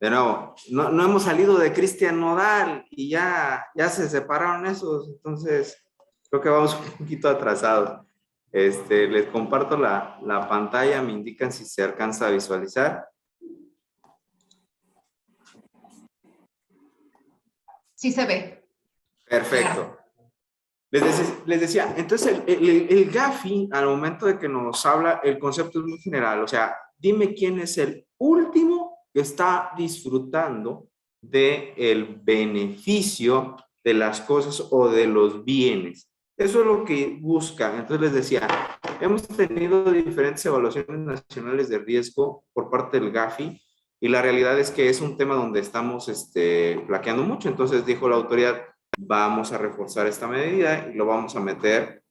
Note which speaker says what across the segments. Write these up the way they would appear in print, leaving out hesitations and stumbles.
Speaker 1: de nuevo, no hemos salido de Cristian Nodal y ya se separaron esos, entonces creo que vamos un poquito atrasados. Les comparto la pantalla, me indican si se alcanza a visualizar.
Speaker 2: Sí se ve.
Speaker 1: Perfecto. Les decía, entonces el GAFI, al momento de que nos habla, el concepto es muy general, o sea, dime quién es el último que está disfrutando del beneficio de las cosas o de los bienes. Eso es lo que buscan. Entonces les decía, hemos tenido diferentes evaluaciones nacionales de riesgo por parte del GAFI y la realidad es que es un tema donde estamos flaqueando mucho. Entonces dijo la autoridad, vamos a reforzar esta medida y lo vamos a meter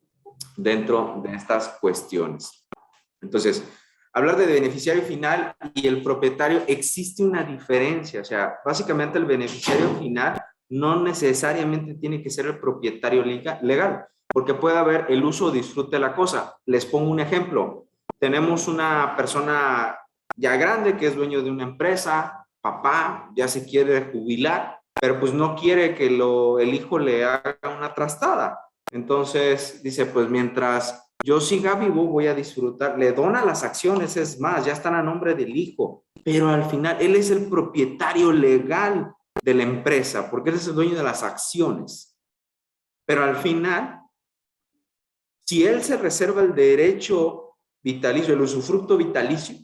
Speaker 1: dentro de estas cuestiones. Entonces, hablar de beneficiario final y el propietario, existe una diferencia. O sea, básicamente el beneficiario final no necesariamente tiene que ser el propietario legal, porque puede haber el uso o disfrute de la cosa. Les pongo un ejemplo. Tenemos una persona ya grande que es dueño de una empresa, papá, ya se quiere jubilar, pero pues no quiere que el hijo le haga una trastada. Entonces dice, pues mientras yo siga vivo voy a disfrutar, le dona las acciones, es más, ya están a nombre del hijo, pero al final él es el propietario legal de la empresa, porque él es el dueño de las acciones. Pero al final, si él se reserva el derecho vitalicio, el usufructo vitalicio,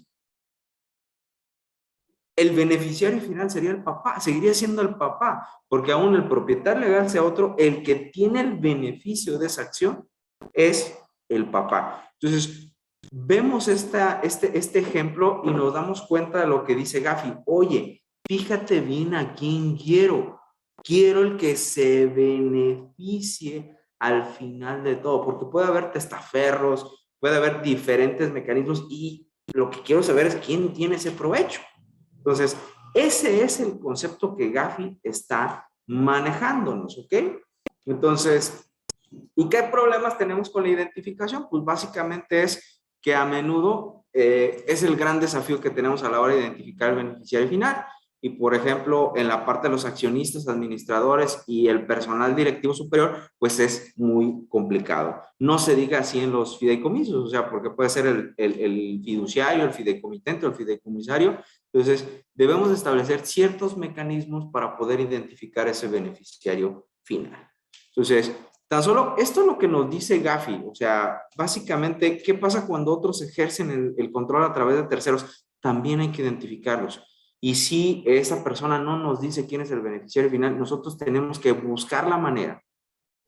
Speaker 1: el beneficiario final sería el papá, seguiría siendo el papá, porque aún el propietario legal sea otro, el que tiene el beneficio de esa acción es el papá. Entonces, vemos este ejemplo y nos damos cuenta de lo que dice Gafi. Oye, fíjate bien a quién quiero. Quiero el que se beneficie al final de todo, porque puede haber testaferros, puede haber diferentes mecanismos y lo que quiero saber es quién tiene ese provecho. Entonces, ese es el concepto que Gafi está manejándonos, ¿ok? Entonces, ¿y qué problemas tenemos con la identificación? Pues básicamente es que a menudo es el gran desafío que tenemos a la hora de identificar el beneficiario final. Y por ejemplo, en la parte de los accionistas, administradores y el personal directivo superior, pues es muy complicado. No se diga así en los fideicomisos, o sea, porque puede ser el fiduciario, el fideicomitente o el fideicomisario. Entonces, debemos establecer ciertos mecanismos para poder identificar ese beneficiario final. Entonces, tan solo esto es lo que nos dice Gafi, o sea, básicamente, ¿qué pasa cuando otros ejercen el control a través de terceros? También hay que identificarlos. Y si esa persona no nos dice quién es el beneficiario final, nosotros tenemos que buscar la manera,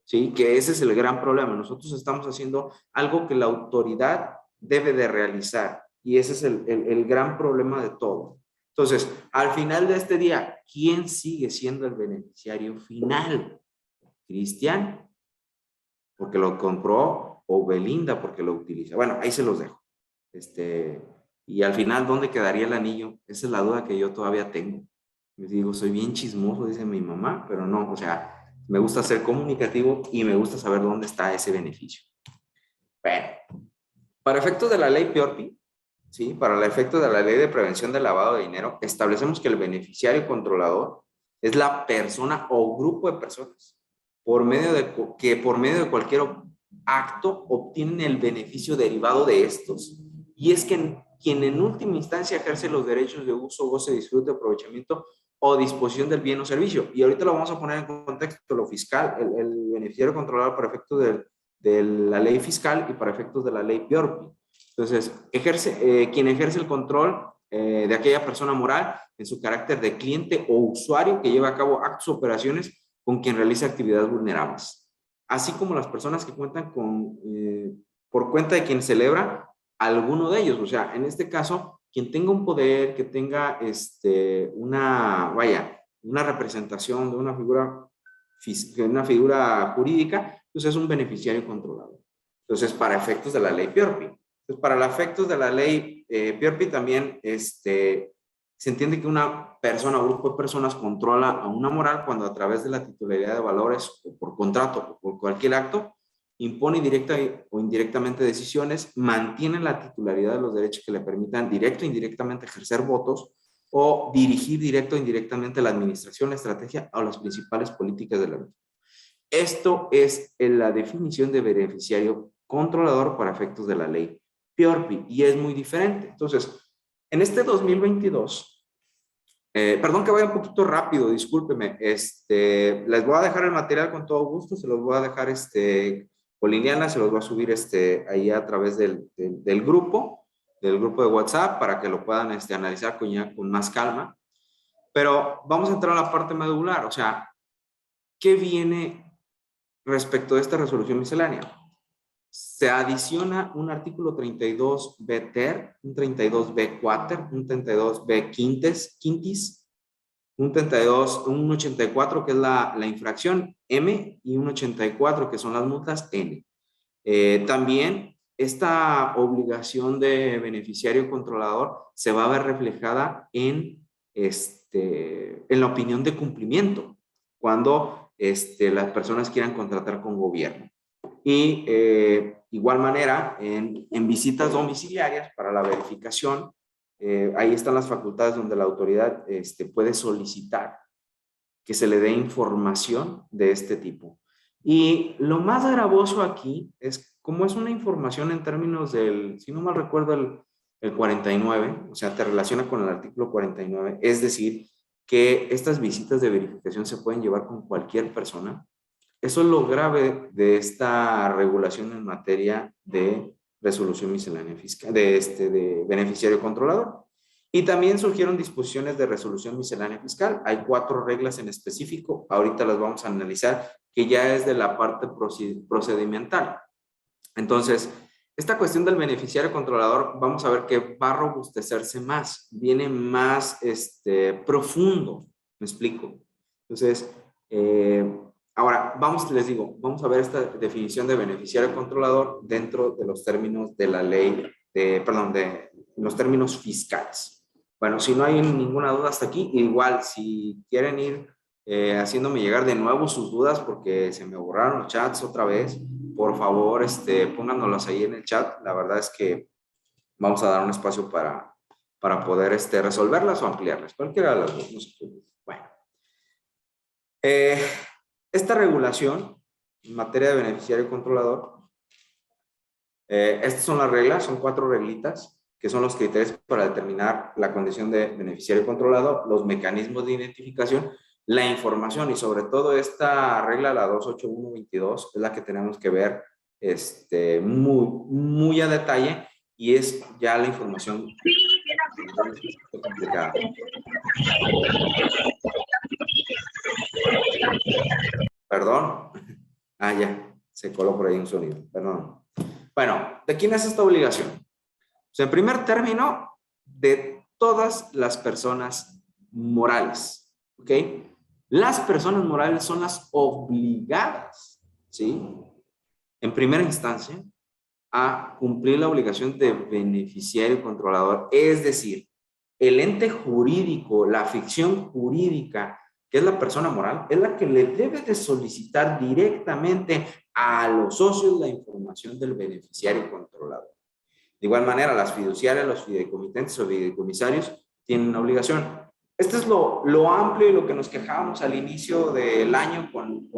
Speaker 1: ¿sí? Que ese es el gran problema. Nosotros estamos haciendo algo que la autoridad debe de realizar y ese es el gran problema de todo. Entonces, al final de este día, ¿quién sigue siendo el beneficiario final? ¿Cristian? Porque lo compró, o Belinda porque lo utiliza. Bueno, ahí se los dejo. Y al final, ¿dónde quedaría el anillo? Esa es la duda que yo todavía tengo. Les digo, soy bien chismoso, dice mi mamá, pero no, o sea, me gusta ser comunicativo y me gusta saber dónde está ese beneficio. Bueno, para efectos de la ley PIORPI, ¿sí? Para el efecto de la ley de prevención del lavado de dinero, establecemos que el beneficiario controlador es la persona o grupo de personas que por medio de cualquier acto obtienen el beneficio derivado de estos. Y es que quien en última instancia ejerce los derechos de uso, goce, disfrute, aprovechamiento o disposición del bien o servicio. Y ahorita lo vamos a poner en contexto, lo fiscal, el beneficiario controlador para efectos de la ley fiscal y para efectos de la ley PIORPI. Entonces, quien ejerce el control de aquella persona moral en su carácter de cliente o usuario que lleva a cabo actos o operaciones con quien realiza actividades vulnerables, así como las personas que cuentan por cuenta de quien celebra alguno de ellos. O sea, en este caso, quien tenga un poder, que tenga una representación de una figura jurídica, pues es un beneficiario controlado. Entonces, para efectos de la ley PIORPI. Entonces, para los efectos de la ley PIORPI también se entiende que una persona o grupo de personas controla a una moral cuando a través de la titularidad de valores o por contrato o por cualquier acto impone directa o indirectamente decisiones, mantiene la titularidad de los derechos que le permitan directo e indirectamente ejercer votos o dirigir directo o indirectamente la administración, la estrategia o las principales políticas de la misma. Esto es la definición de beneficiario controlador para efectos de la ley PIORPI y es muy diferente. Entonces, en este 2022, perdón que vaya un poquito rápido, discúlpeme, les voy a dejar el material con todo gusto, se los voy a dejar con Liliana, se los voy a subir ahí a través del grupo de WhatsApp para que lo puedan analizar con más calma. Pero vamos a entrar a la parte medular, o sea, ¿qué viene respecto de esta resolución miscelánea? Se adiciona un artículo 32B ter, un 32B quater, un 32B quintis, un 84 que es la infracción M y un 84 que son las multas N. También esta obligación de beneficiario controlador se va a ver reflejada en la opinión de cumplimiento cuando las personas quieran contratar con gobierno. Y igual manera, en visitas domiciliarias para la verificación, ahí están las facultades donde la autoridad puede solicitar que se le dé información de este tipo. Y lo más gravoso aquí es como es una información en términos del, si no mal recuerdo, el 49, o sea, te relaciona con el artículo 49, es decir, que estas visitas de verificación se pueden llevar con cualquier persona. Eso es lo grave de esta regulación en materia de resolución miscelánea fiscal, de beneficiario controlador. Y también surgieron disposiciones de resolución miscelánea fiscal. Hay 4 reglas en específico. Ahorita las vamos a analizar, que ya es de la parte procedimental. Entonces, esta cuestión del beneficiario controlador, vamos a ver que va a robustecerse más. Viene más profundo. ¿Me explico? Entonces, ahora, les digo, vamos a ver esta definición de beneficiario controlador dentro de los términos de la ley, de los términos fiscales. Bueno, si no hay ninguna duda hasta aquí, igual, si quieren ir haciéndome llegar de nuevo sus dudas porque se me borraron los chats otra vez, por favor, pónganlos ahí en el chat. La verdad es que vamos a dar un espacio para poder resolverlas o ampliarlas. Cualquiera de las dos. No sé. Bueno. Esta regulación en materia de beneficiario controlador, estas son las reglas, son 4 reglitas, que son los criterios para determinar la condición de beneficiario controlador, los mecanismos de identificación, la información y sobre todo esta regla, la 28122, es la que tenemos que ver muy a detalle y es ya la información complicada. Perdón. Ah, ya, se coló por ahí un sonido, perdón. Bueno, ¿de quién es esta obligación? O sea, en primer término, de todas las personas morales, ¿ok? Las personas morales son las obligadas, ¿sí? En primera instancia, a cumplir la obligación de beneficiario controlador, es decir, el ente jurídico, la ficción jurídica, que es la persona moral, es la que le debe de solicitar directamente a los socios la información del beneficiario controlador. De igual manera, las fiduciarias, los fideicomitentes o fideicomisarios tienen una obligación. Esto es lo amplio y lo que nos quejábamos al inicio del año con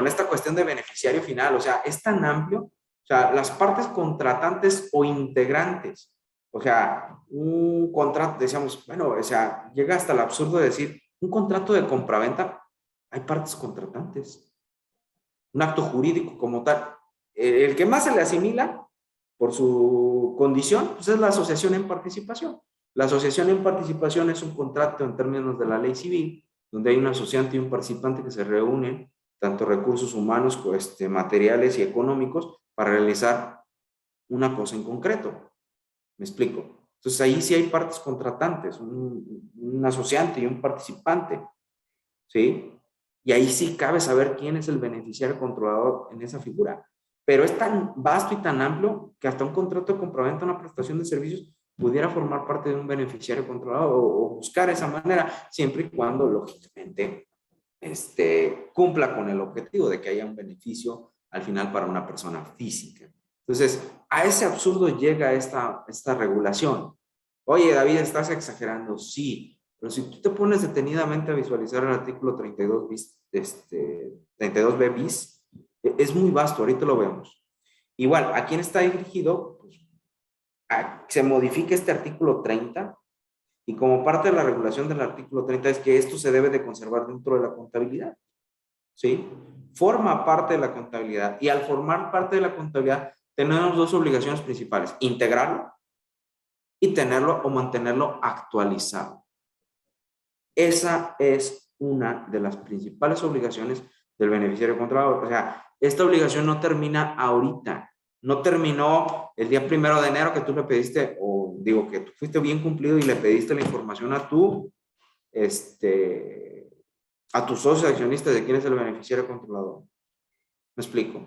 Speaker 1: esta cuestión de beneficiario final. O sea, es tan amplio. O sea, las partes contratantes o integrantes. O sea, un contrato, decíamos, bueno, o sea, llega hasta el absurdo de decir, un contrato de compraventa, hay partes contratantes. Un acto jurídico como tal. El que más se le asimila por su condición, pues es la asociación en participación. La asociación en participación es un contrato en términos de la ley civil, donde hay un asociante y un participante que se reúnen, tanto recursos humanos, materiales y económicos, para realizar una cosa en concreto. ¿Me explico? Entonces ahí sí hay partes contratantes, un asociante y un participante, ¿sí? Y ahí sí cabe saber quién es el beneficiario controlador en esa figura. Pero es tan vasto y tan amplio que hasta un contrato de compraventa, una prestación de servicios, pudiera formar parte de un beneficiario controlador o buscar esa manera, siempre y cuando, lógicamente, cumpla con el objetivo de que haya un beneficio al final para una persona física. Entonces, a ese absurdo llega esta regulación. Oye, David, estás exagerando. Sí, pero si tú te pones detenidamente a visualizar el artículo 32 bis, 32b bis, es muy vasto, ahorita lo vemos. Igual, ¿a quién está dirigido? Pues, se modifica este artículo 30 y como parte de la regulación del artículo 30 es que esto se debe de conservar dentro de la contabilidad, ¿sí? Forma parte de la contabilidad y al formar parte de la contabilidad tenemos dos obligaciones principales: integrarlo y tenerlo o mantenerlo actualizado. Esa es una de las principales obligaciones del beneficiario controlador. O sea, esta obligación no termina ahorita, no terminó el día 1 de enero que tú le pediste, o digo que tú fuiste bien cumplido y le pediste la información a a tus socios accionistas de quién es el beneficiario controlador. ¿Me explico?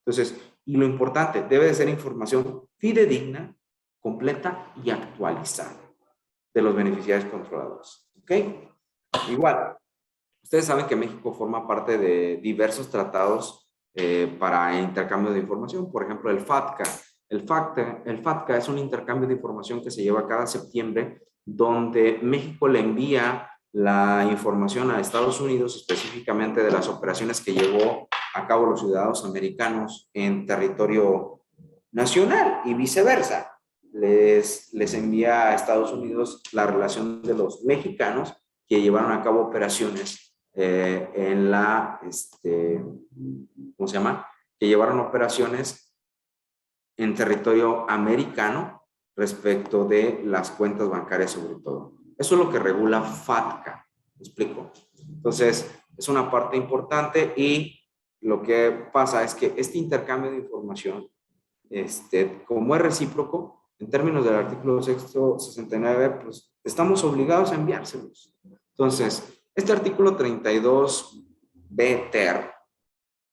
Speaker 1: Entonces, y lo importante, debe de ser información fidedigna, completa y actualizada de los beneficiarios controladores. ¿Ok? Igual, ustedes saben que México forma parte de diversos tratados para intercambio de información. Por ejemplo, el FATCA. El FATCA es un intercambio de información que se lleva cada septiembre, donde México le envía la información a Estados Unidos, específicamente de las operaciones que llevó a cabo los ciudadanos americanos en territorio nacional y viceversa. Les envía a Estados Unidos la relación de los mexicanos que llevaron a cabo operaciones en la, ¿cómo se llama? Que llevaron operaciones en territorio americano respecto de las cuentas bancarias sobre todo. Eso es lo que regula FATCA, ¿me explico? Entonces, es una parte importante y lo que pasa es que este intercambio de información, como es recíproco, en términos del artículo 69, pues estamos obligados a enviárselos. Entonces, este artículo 32b ter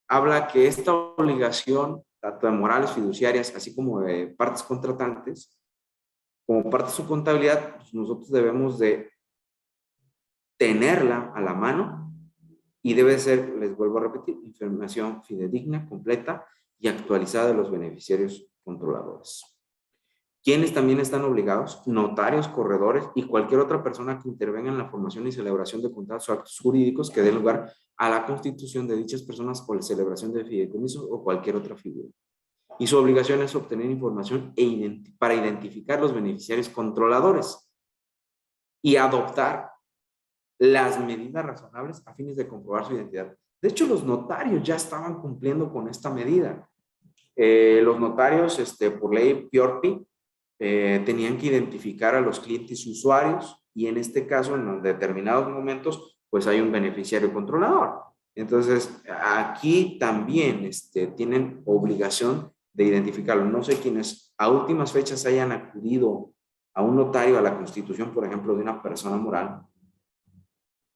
Speaker 1: habla que esta obligación, tanto de morales fiduciarias, así como de partes contratantes, como parte de su contabilidad, pues nosotros debemos de tenerla a la mano y debe ser, les vuelvo a repetir, información fidedigna, completa y actualizada de los beneficiarios controladores. ¿Quiénes también están obligados? Notarios, corredores y cualquier otra persona que intervenga en la formación y celebración de contratos o actos jurídicos que dé lugar a la constitución de dichas personas o la celebración de fideicomisos o cualquier otra figura. Y su obligación es obtener información para identificar los beneficiarios controladores y adoptar las medidas razonables a fines de comprobar su identidad. De hecho, los notarios ya estaban cumpliendo con esta medida. Los notarios, por ley PIORPI, tenían que identificar a los clientes y usuarios y en este caso, en determinados momentos, pues hay un beneficiario controlador. Entonces, aquí también tienen obligación de identificarlo. No sé quiénes a últimas fechas hayan acudido a un notario a la constitución, por ejemplo, de una persona moral.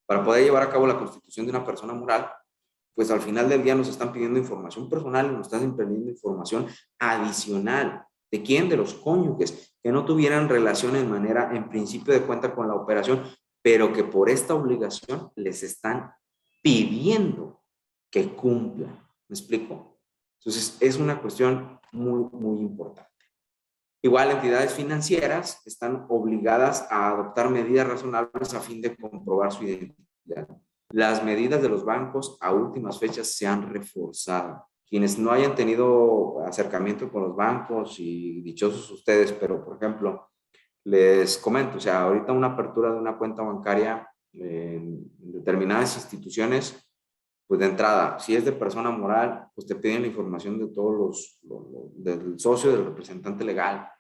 Speaker 1: Para poder llevar a cabo la constitución de una persona moral, pues al final del día nos están pidiendo información personal y nos están pidiendo información adicional. ¿De quién? De los cónyuges, que no tuvieran relación en principio de cuenta con la operación, pero que por esta obligación les están pidiendo que cumplan. ¿Me explico? Entonces, es una cuestión muy, muy importante. Igual, entidades financieras están obligadas a adoptar medidas razonables a fin de comprobar su identidad. Las medidas de los bancos a últimas fechas se han reforzado. Quienes no hayan tenido acercamiento con los bancos, y dichosos ustedes, pero por ejemplo, les comento, o sea, ahorita una apertura de una cuenta bancaria en determinadas instituciones, pues de entrada, si es de persona moral, pues te piden la información de todos del socio, del representante legal.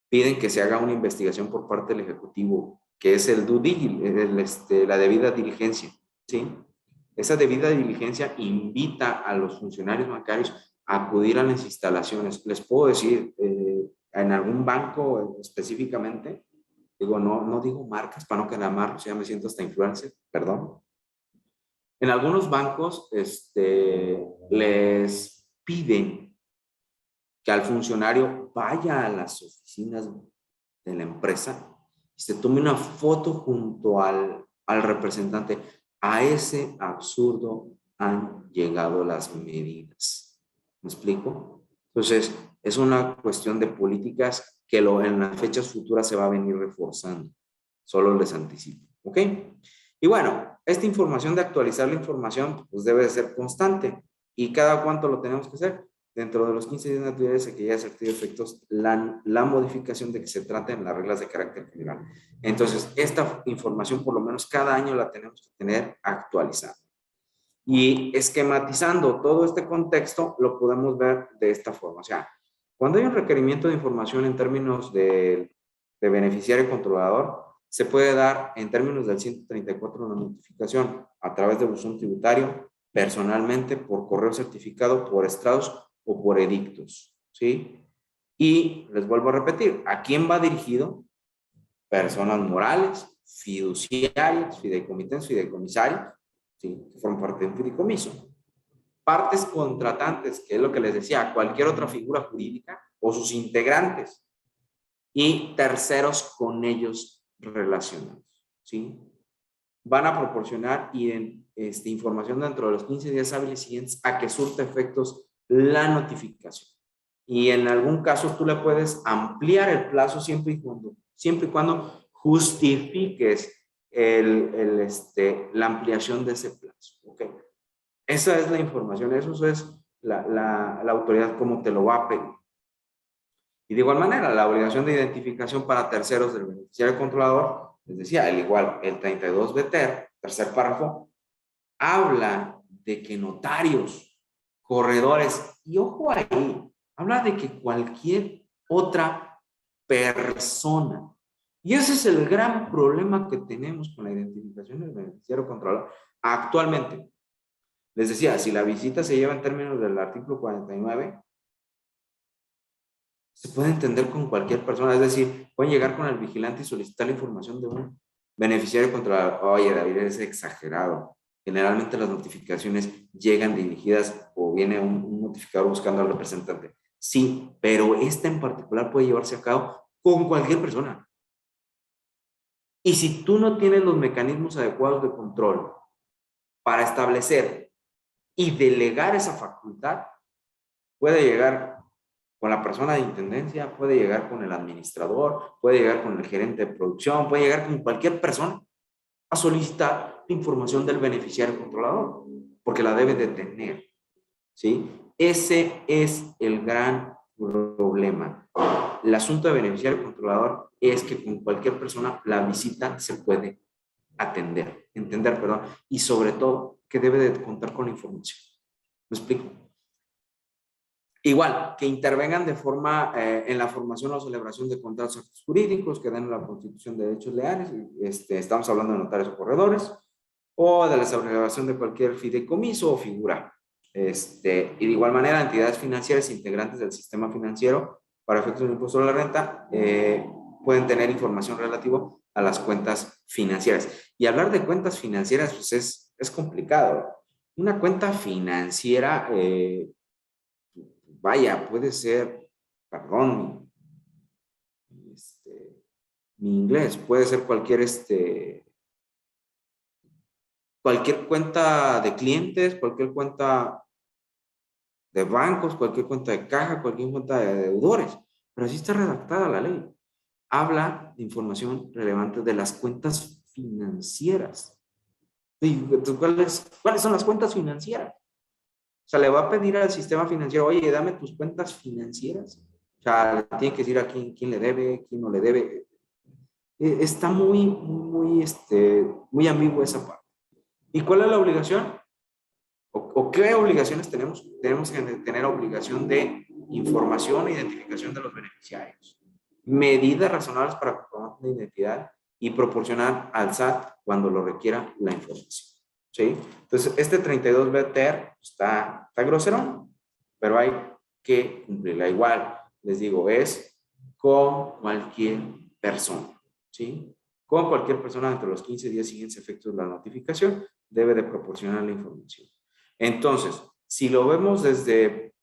Speaker 1: Piden que se haga una investigación por parte del Ejecutivo, que es el due diligence, la debida diligencia, ¿sí? Esa debida diligencia invita a los funcionarios bancarios a acudir a las instalaciones. Les puedo decir, en algún banco específicamente, digo, no digo marcas para no quedar mal, o sea, me siento hasta influencer, perdón. En algunos bancos les piden que al funcionario vaya a las oficinas de la empresa y se tome una foto junto al representante. A ese absurdo han llegado las medidas. ¿Me explico? Entonces, es una cuestión de políticas que en las fechas futuras se va a venir reforzando. Solo les anticipo, ¿ok? Y bueno, esta información de actualizar la información, pues debe de ser constante. ¿Y cada cuánto lo tenemos que hacer? Dentro de los 15 días naturales que ya surtido efectos la modificación de que se traten las reglas de carácter general. Entonces, esta información por lo menos cada año la tenemos que tener actualizada. Y esquematizando todo este contexto, lo podemos ver de esta forma. O sea, cuando hay un requerimiento de información en términos de beneficiario controlador, se puede dar en términos del 134 una notificación a través de buzón tributario, personalmente, por correo certificado, por estrados o por edictos, ¿sí? Y les vuelvo a repetir, ¿a quién va dirigido? Personas morales, fiduciarias, fideicomitentes, fideicomisarios, ¿sí? Que forman parte de un fideicomiso. Partes contratantes, que es lo que les decía, cualquier otra figura jurídica o sus integrantes. Y terceros con ellos relacionados, ¿sí? Van a proporcionar información dentro de los 15 días hábiles siguientes a que surta efectos la notificación. Y en algún caso tú le puedes ampliar el plazo siempre y cuando justifiques la ampliación de ese plazo, ¿ok? Esa es la información, eso es la autoridad como te lo va a pedir. Y de igual manera, la obligación de identificación para terceros del beneficiario controlador, les decía, el igual, el 32 BTER, tercer párrafo, habla de que notarios, corredores, y ojo ahí, habla de que cualquier otra persona. Y ese es el gran problema que tenemos con la identificación del beneficiario controlador actualmente. Les decía, si la visita se lleva en términos del artículo 49, se puede entender con cualquier persona, es decir, pueden llegar con el vigilante y solicitar la información de un beneficiario controlador. Oye, David, es exagerado. Generalmente las notificaciones llegan dirigidas o viene un notificador buscando al representante. Sí, pero esta en particular puede llevarse a cabo con cualquier persona. Y si tú no tienes los mecanismos adecuados de control para establecer y delegar esa facultad, puede llegar con la persona de intendencia, puede llegar con el administrador, puede llegar con el gerente de producción, puede llegar con cualquier persona a solicitar información del beneficiario controlador, porque la debe de tener, ¿sí? Ese es el gran problema. El asunto de beneficiario controlador es que con cualquier persona la visita se puede entender, perdón, y sobre todo que debe de contar con la información. ¿Me explico? Igual, que intervengan de forma en la formación o celebración de contratos jurídicos que den la constitución de derechos leales, estamos hablando de notarios o corredores, o de la celebración de cualquier fideicomiso o figura. Y de igual manera, entidades financieras integrantes del sistema financiero para efectos del impuesto a la renta pueden tener información relativa a las cuentas financieras. Y hablar de cuentas financieras pues es complicado. Una cuenta financiera vaya, puede ser, perdón, mi inglés, puede ser cualquier cuenta de clientes, cualquier cuenta de bancos, cualquier cuenta de caja, cualquier cuenta de deudores, pero así está redactada la ley. Habla de información relevante de las cuentas financieras. ¿Cuáles son las cuentas financieras? O sea, le va a pedir al sistema financiero, oye, dame tus cuentas financieras. O sea, tiene que decir a quién le debe, quién no le debe. Está muy ambiguo esa parte. ¿Y cuál es la obligación? ¿O qué obligaciones tenemos? Tenemos que tener obligación de información e identificación de los beneficiarios. Medidas razonables para comprobar la identidad y proporcionar al SAT cuando lo requiera la información. ¿Sí? Entonces, este 32 BTR está grosero, pero hay que cumplirla. Igual, les digo, es con cualquier persona, ¿sí? Con cualquier persona dentro de los 15 días siguientes efectos de la notificación, debe de proporcionar la información. Entonces, si lo vemos desde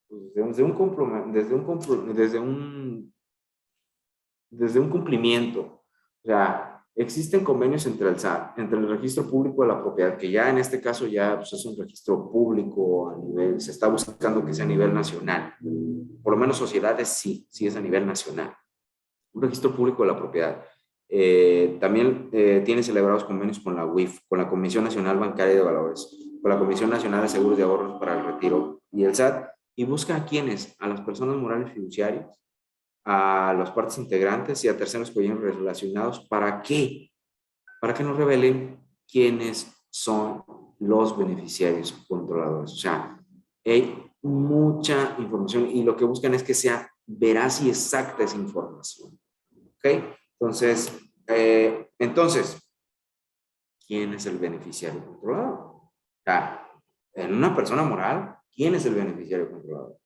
Speaker 1: un cumplimiento, o sea, existen convenios entre el SAT, entre el registro público de la propiedad, que ya en este caso ya pues, es un registro público a nivel, se está buscando que sea a nivel nacional. Por lo menos sociedades sí es a nivel nacional. un registro público de la propiedad. También tiene celebrados convenios con la UIF, con la Comisión Nacional Bancaria de Valores, con la Comisión Nacional de Seguros y Ahorros para el Retiro y el SAT, y busca a quienes, a las personas morales fiduciarias, a las partes integrantes y a terceros relacionados. ¿Para qué? Para que nos revelen quiénes son los beneficiarios controladores. O sea, hay mucha información y lo que buscan es que sea veraz y exacta esa información. ¿Ok? Entonces, ¿quién es el beneficiario controlador? O sea, en una persona moral, ¿quién es el beneficiario controlador?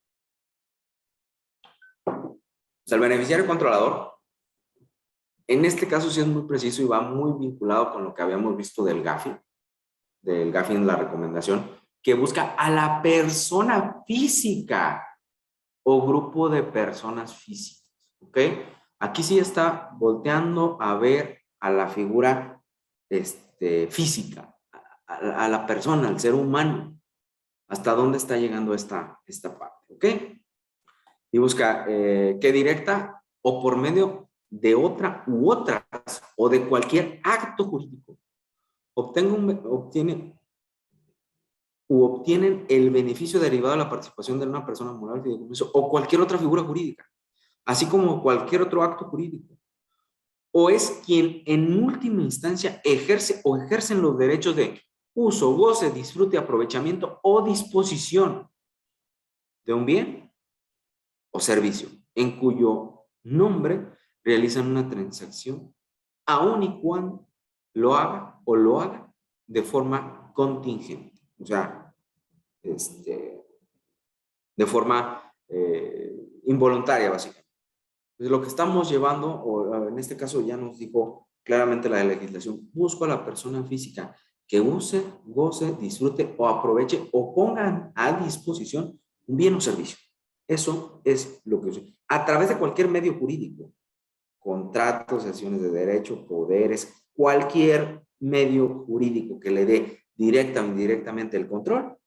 Speaker 1: O sea, el beneficiario controlador, en este caso sí es muy preciso y va muy vinculado con lo que habíamos visto del GAFI en la recomendación, que busca a la persona física o grupo de personas físicas. ¿Ok? Aquí sí está volteando a ver a la figura física, a la persona, al ser humano, hasta dónde está llegando esta parte. ¿Ok? Y busca que directa o por medio de otra u otras o de cualquier acto jurídico obtienen el beneficio derivado de la participación de una persona moral, fideicomiso o cualquier otra figura jurídica, así como cualquier otro acto jurídico. O es quien en última instancia ejerce o ejercen los derechos de uso, goce, disfrute, aprovechamiento o disposición de un bien o servicio, en cuyo nombre realizan una transacción, aun y cuando lo haga de forma contingente. O sea, de forma involuntaria, básicamente. Entonces, lo que estamos llevando, o en este caso ya nos dijo claramente la legislación, busco a la persona física que use, goce, disfrute o aproveche o pongan a disposición un bien o servicio. Eso es lo que usa. A través de cualquier medio jurídico, contratos, acciones de derecho, poderes, cualquier medio jurídico que le dé directa o indirectamente el control,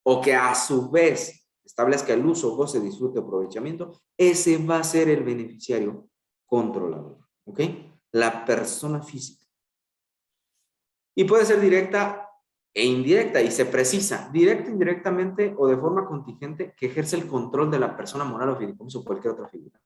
Speaker 1: o que a su vez establezca el uso, goce, disfrute, aprovechamiento, ese va a ser el beneficiario controlador. ¿Ok? La persona física. Y puede ser directa e indirecta, y se precisa, directa, indirectamente o de forma contingente, que ejerce el control de la persona moral o fideicomiso o cualquier otra figura.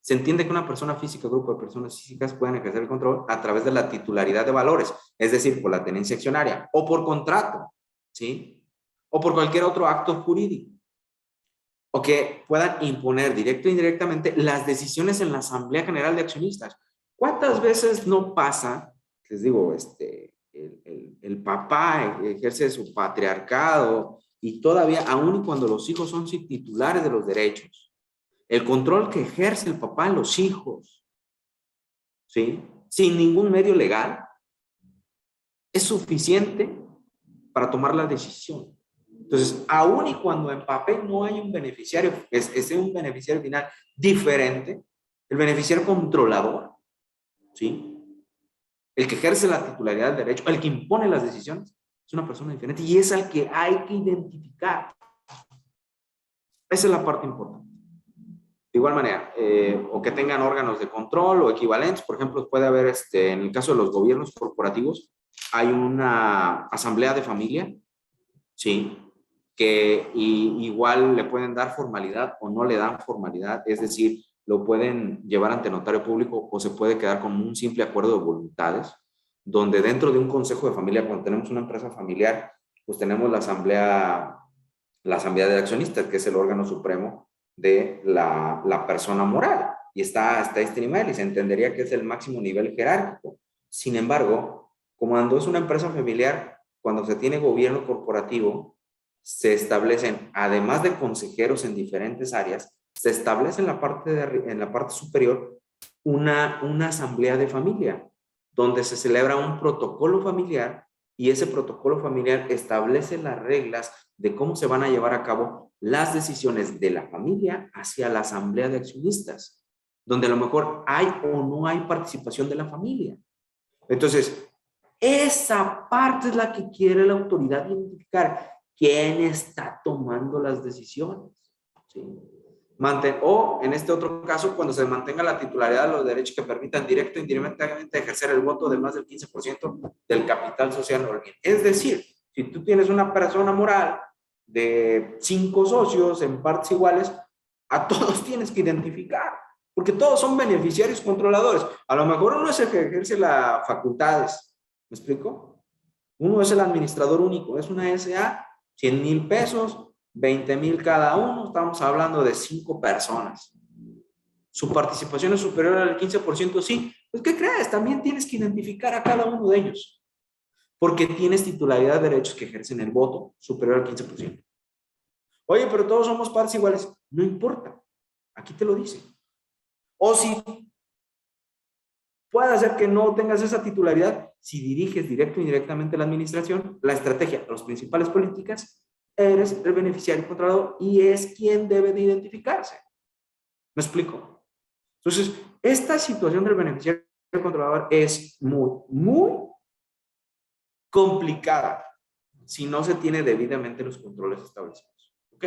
Speaker 1: Se entiende que una persona física o grupo de personas físicas pueden ejercer el control a través de la titularidad de valores, es decir, por la tenencia accionaria o por contrato, ¿sí? O por cualquier otro acto jurídico. O que puedan imponer directo e indirectamente las decisiones en la Asamblea General de Accionistas. ¿Cuántas veces no pasa, les digo, el papá ejerce su patriarcado y todavía, aun y cuando los hijos son titulares de los derechos, el control que ejerce el papá en los hijos, ¿sí? Sin ningún medio legal, es suficiente para tomar la decisión. Entonces, aun y cuando en papel no hay un beneficiario, es un beneficiario final diferente, el beneficiario controlador, ¿sí? El que ejerce la titularidad del derecho, el que impone las decisiones, es una persona diferente y es al que hay que identificar. Esa es la parte importante. De igual manera, o que tengan órganos de control o equivalentes, por ejemplo, puede haber, en el caso de los gobiernos corporativos, hay una asamblea de familia, ¿sí? Que igual le pueden dar formalidad o no le dan formalidad, es decir, lo pueden llevar ante notario público o se puede quedar como un simple acuerdo de voluntades, donde dentro de un consejo de familia, cuando tenemos una empresa familiar, pues tenemos la asamblea de accionistas, que es el órgano supremo de la persona moral, y está hasta este nivel, y se entendería que es el máximo nivel jerárquico. Sin embargo, como cuando es una empresa familiar, cuando se tiene gobierno corporativo, se establecen, además de consejeros en diferentes áreas, se establece en la parte superior una asamblea de familia, donde se celebra un protocolo familiar y ese protocolo familiar establece las reglas de cómo se van a llevar a cabo las decisiones de la familia hacia la asamblea de accionistas, donde a lo mejor hay o no hay participación de la familia. Entonces, esa parte es la que quiere la autoridad identificar. ¿Quién está tomando las decisiones? ¿Sí? O en este otro caso, cuando se mantenga la titularidad de los derechos que permitan directo e indirectamente ejercer el voto de más del 15% del capital social o bien. Es decir, si tú tienes una persona moral de 5 socios en partes iguales, a todos tienes que identificar, porque todos son beneficiarios controladores. A lo mejor uno es el que ejerce las facultades, ¿me explico? Uno es el administrador único, es una SA, 100,000 pesos, 20,000 cada uno, estamos hablando de 5 personas. Su participación es superior al 15%, sí. Pues, ¿qué crees? También tienes que identificar a cada uno de ellos, porque tienes titularidad de derechos que ejercen el voto superior al 15%. Oye, pero todos somos partes iguales. No importa, aquí te lo dice. O si puede hacer que no tengas esa titularidad, si diriges directo o indirectamente la administración, la estrategia, las principales políticas, eres el beneficiario controlador y es quien debe de identificarse. ¿Me explico? Entonces, esta situación del beneficiario controlador es muy complicada si no se tiene debidamente los controles establecidos. ¿Ok?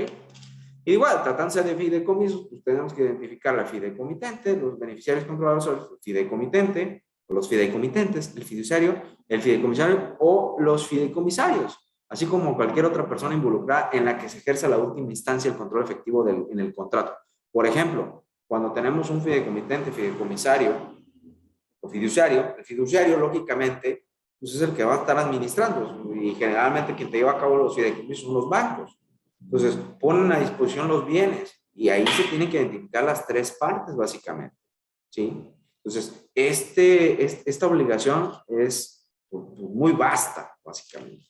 Speaker 1: Igual, tratándose de fideicomisos, pues tenemos que identificar la fideicomitente, los beneficiarios controlados son el fideicomitente, o los fideicomitentes, el fideicomisario o los fideicomisarios, así como cualquier otra persona involucrada en la que se ejerza la última instancia el control efectivo en el contrato. Por ejemplo, cuando tenemos un fideicomitente, fideicomisario o fiduciario, el fiduciario, lógicamente, pues es el que va a estar administrando, y generalmente quien te lleva a cabo los fideicomisos son los bancos. Entonces, ponen a disposición los bienes y ahí se tienen que identificar las 3 partes, básicamente. ¿Sí? Entonces, esta obligación es muy vasta, básicamente.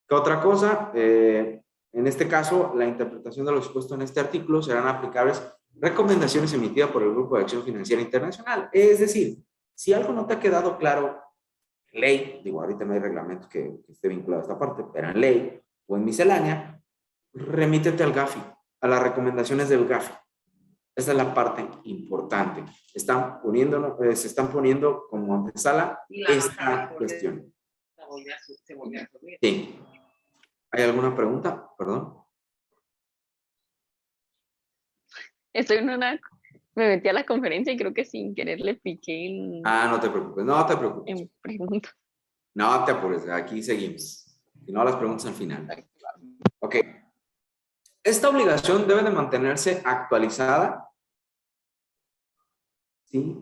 Speaker 1: ¿Qué otra cosa? En este caso, la interpretación de lo expuesto en este artículo serán aplicables recomendaciones emitidas por el Grupo de Acción Financiera Internacional. Es decir, si algo no te ha quedado claro en ley, digo, ahorita no hay reglamento que esté vinculado a esta parte, pero en ley o en miscelánea, remítete al GAFI, a las recomendaciones del GAFI. Esa es la parte importante. Se están poniendo como antesala esta cuestión. Sí. ¿Hay alguna pregunta? Perdón.
Speaker 3: Estoy en una... Me metí a la conferencia y creo que sin querer le piqué en...
Speaker 1: No te preocupes, no te preocupes.
Speaker 3: En pregunta.
Speaker 1: No te apures, aquí seguimos. Si no, las preguntas al final. Ok. Esta obligación debe de mantenerse actualizada, ¿sí?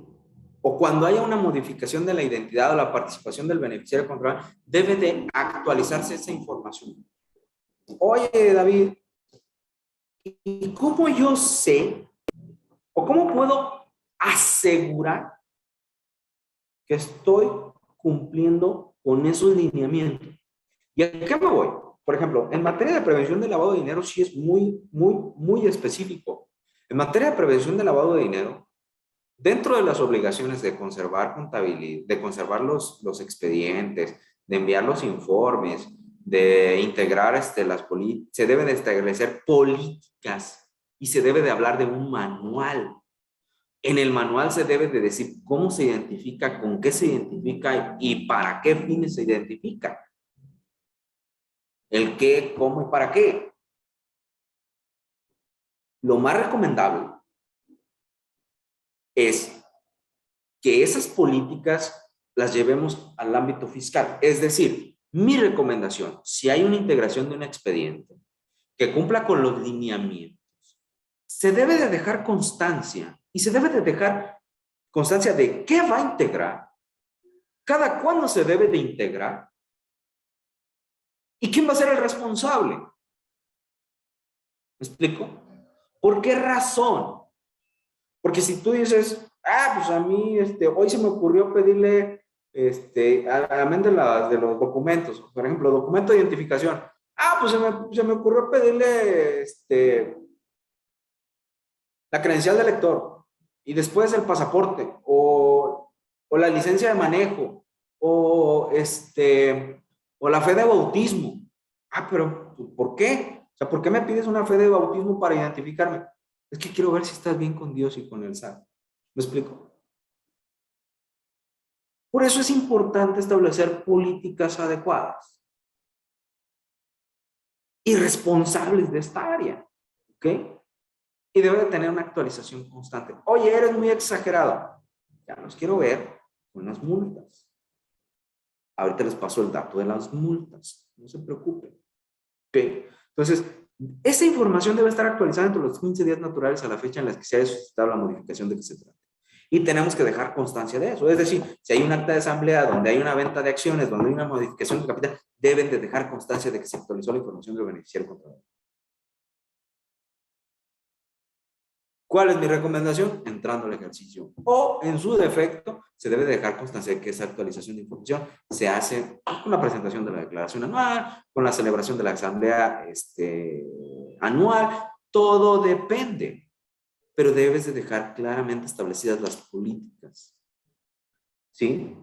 Speaker 1: O cuando haya una modificación de la identidad o la participación del beneficiario controlado, debe de actualizarse esa información. Oye, David, ¿y cómo yo sé o cómo puedo asegurar que estoy cumpliendo con esos lineamientos? ¿Y a qué me voy? Por ejemplo, en materia de prevención de lavado de dinero sí es muy específico. En materia de prevención de lavado de dinero, dentro de las obligaciones de conservar contabilidad, de conservar los expedientes, de enviar los informes, de integrar se deben de establecer políticas y se debe de hablar de un manual. En el manual se debe de decir cómo se identifica, con qué se identifica y para qué fines se identifica. El qué, cómo y para qué. Lo más recomendable es que esas políticas las llevemos al ámbito fiscal. Es decir, mi recomendación, si hay una integración de un expediente que cumpla con los lineamientos, se debe de dejar constancia y se debe de dejar constancia de qué va a integrar, cada cuándo se debe de integrar y quién va a ser el responsable. ¿Me explico? ¿Por qué razón? Porque si tú dices, pues a mí hoy se me ocurrió pedirle, amén de los documentos, por ejemplo, documento de identificación. Pues se me ocurrió pedirle la credencial de lector y después el pasaporte o la licencia de manejo o la fe de bautismo. Pero ¿por qué? O sea, ¿por qué me pides una fe de bautismo para identificarme? Es que quiero ver si estás bien con Dios y con el SAT. ¿Me explico? Por eso es importante establecer políticas adecuadas y responsables de esta área. ¿Ok? y debe de tener una actualización constante. Oye, eres muy exagerado. Ya los quiero ver con las multas. Ahorita les paso el dato de las multas. No se preocupen. ¿Ok? Entonces, esa información debe estar actualizada entre los 15 días naturales a la fecha en la que se haya suscitado la modificación de que se trata. Y tenemos que dejar constancia de eso. Es decir, si hay un acta de asamblea donde hay una venta de acciones, donde hay una modificación de capital, deben de dejar constancia de que se actualizó la información del beneficiario controlador. ¿Cuál es mi recomendación? Entrando al ejercicio. O, en su defecto, se debe dejar constancia de que esa actualización de información se hace con la presentación de la declaración anual, con la celebración de la asamblea anual. Todo depende, pero debes de dejar claramente establecidas las políticas. ¿Sí?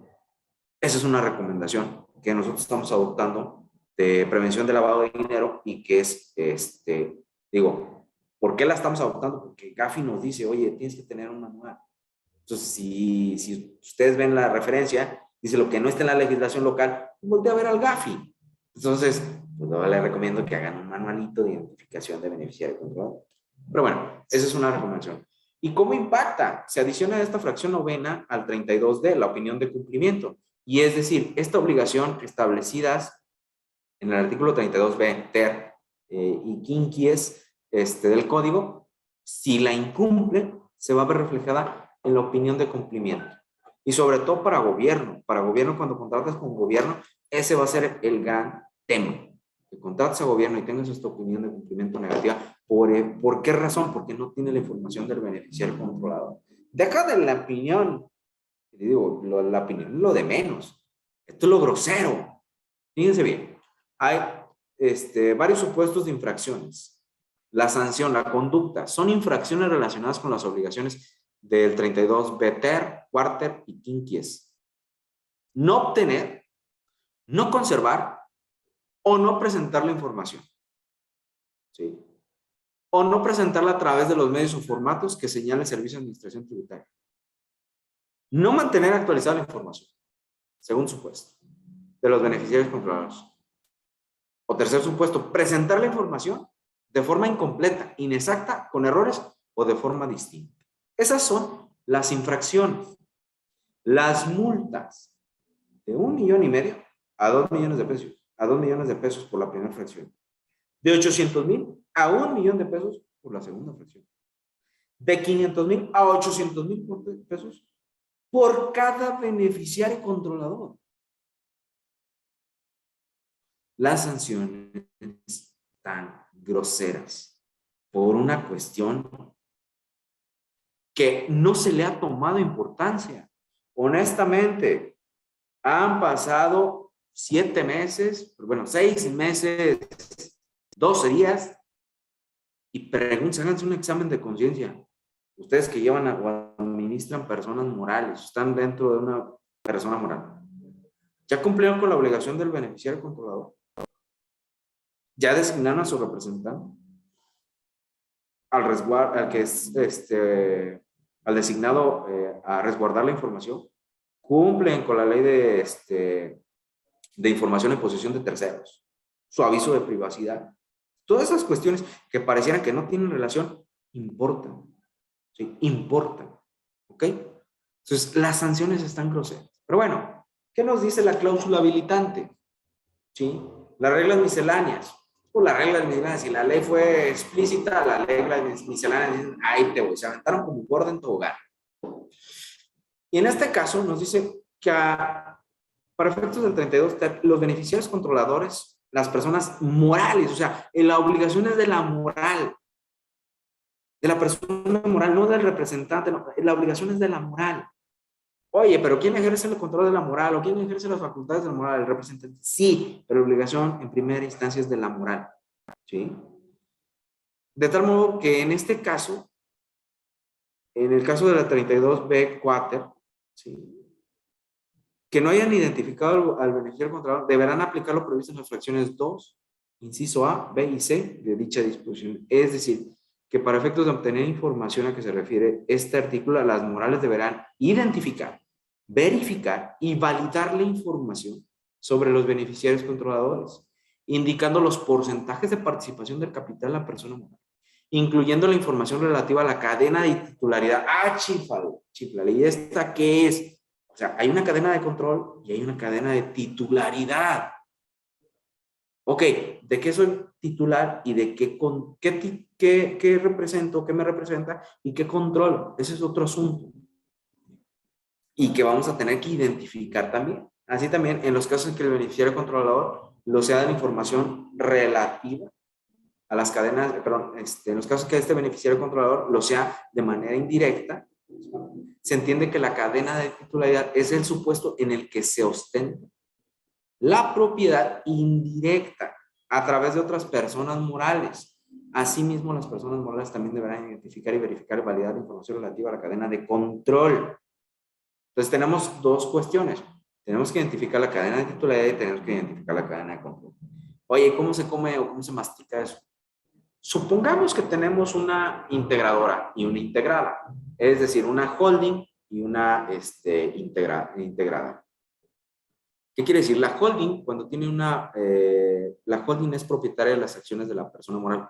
Speaker 1: Esa es una recomendación que nosotros estamos adoptando de prevención de lavado de dinero y que es, digo, ¿por qué la estamos adoptando? Porque Gafi nos dice, oye, tienes que tener un manual. Entonces, si ustedes ven la referencia, dice lo que no está en la legislación local, voltea a ver al Gafi. Entonces, pues les recomiendo que hagan un manualito de identificación de beneficiario controlador. Pero bueno, esa es una recomendación. ¿Y cómo impacta? Se adiciona esta fracción novena al 32D, la opinión de cumplimiento. Y es decir, esta obligación establecidas en el artículo 32B, TER y quinquies del código, si la incumple, se va a ver reflejada en la opinión de cumplimiento. Y sobre todo para gobierno. Para gobierno, cuando contratas con gobierno, ese va a ser el gran tema. Que contrates a gobierno y tengas esta opinión de cumplimiento negativa. ¿Por qué razón? Porque no tiene la información del beneficiario controlador. Deja de la opinión. Digo, la opinión es lo de menos. Esto es lo grosero. Fíjense bien. Hay varios supuestos de infracciones. La sanción, la conducta, son infracciones relacionadas con las obligaciones del 32B ter, cuarter y quinquies. No obtener, no conservar o no presentar la información. ¿Sí? O no presentarla a través de los medios o formatos que señale el Servicio de Administración Tributaria. No mantener actualizada la información, según supuesto, de los beneficiarios controlados. O tercer supuesto, presentar la información de forma incompleta, inexacta, con errores o de forma distinta. Esas son las infracciones. Las multas de 1,5 millones a 2 millones de pesos, a 2 millones de pesos por la primera fracción. De 800,000 a 1 millón de pesos por la segunda fracción. De 500,000 a 800,000 pesos por cada beneficiario controlador. Las sanciones tan groseras por una cuestión que no se le ha tomado importancia. Honestamente, han pasado 7 meses, bueno, 6 meses, 12 días, y pregúntense, háganse un examen de conciencia. Ustedes que llevan o administran personas morales, están dentro de una persona moral. ¿Ya cumplieron con la obligación del beneficiario controlador? ¿Ya designaron a su representante? Al que es al designado a resguardar la información. Cumplen con la ley de información en posesión de terceros, su aviso de privacidad. Todas esas cuestiones que parecieran que no tienen relación, importan. ¿Sí? Importan. ¿Ok? Entonces, las sanciones están groseras. Pero bueno, ¿qué nos dice la cláusula habilitante? ¿Sí? Las reglas misceláneas. Pues las reglas misceláneas, si la ley fue explícita, las reglas misceláneas dicen, ahí te voy, se aventaron como gordo en tu hogar. Y en este caso nos dice que para efectos del 32, los beneficiarios controladores, las personas morales, o sea, la obligación es de la moral, de la persona moral, no del representante, no, la obligación es de la moral. Oye, pero ¿quién ejerce el control de la moral o quién ejerce las facultades de la moral? El representante. Sí, pero la obligación en primera instancia es de la moral. ¿Sí? De tal modo que en este caso, en el caso de la 32B Quater, ¿sí?, que no hayan identificado al beneficiario controlador, deberán aplicar lo previsto en las fracciones 2, inciso A, B y C de dicha disposición. Es decir, que para efectos de obtener información a que se refiere este artículo, las morales deberán identificar, verificar y validar la información sobre los beneficiarios controladores, indicando los porcentajes de participación del capital de la persona moral incluyendo la información relativa a la cadena de titularidad. Ah, chiflale, ¿y esta qué es? O sea, hay una cadena de control y hay una cadena de titularidad. Ok, ¿de qué soy titular y de qué represento, qué me representa y qué controlo? Ese es otro asunto. Y que vamos a tener que identificar también. Así también, en los casos en que el beneficiario controlador lo sea de la información relativa a las cadenas, perdón, en los casos que este beneficiario controlador lo sea de manera indirecta, se entiende que la cadena de titularidad es el supuesto en el que se ostenta la propiedad indirecta a través de otras personas morales. Asimismo, las personas morales también deberán identificar y verificar y validar la información relativa a la cadena de control. Entonces, tenemos dos cuestiones. Tenemos que identificar la cadena de titularidad y tenemos que identificar la cadena de control. Oye, ¿cómo se come o cómo se mastica eso? Supongamos que tenemos una integradora y una integrada, es decir, una holding y una integrada. ¿Qué quiere decir? La holding, cuando tiene la holding es propietaria de las acciones de la persona moral.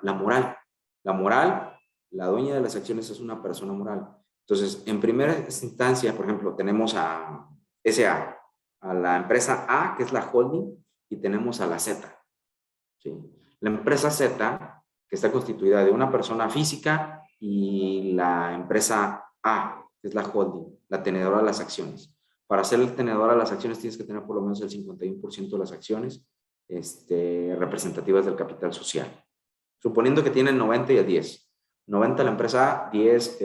Speaker 1: La moral, la dueña de las acciones es una persona moral. Entonces, en primera instancia, por ejemplo, tenemos a SA, a la empresa A, que es la holding, y tenemos a la Z. ¿Sí? La empresa Z, que está constituida de una persona física, y la empresa A, que es la holding, la tenedora de las acciones. Para ser el tenedor de las acciones tienes que tener por lo menos el 51% de las acciones representativas del capital social. Suponiendo que tienen 90 y el 10. 90 la empresa A, 10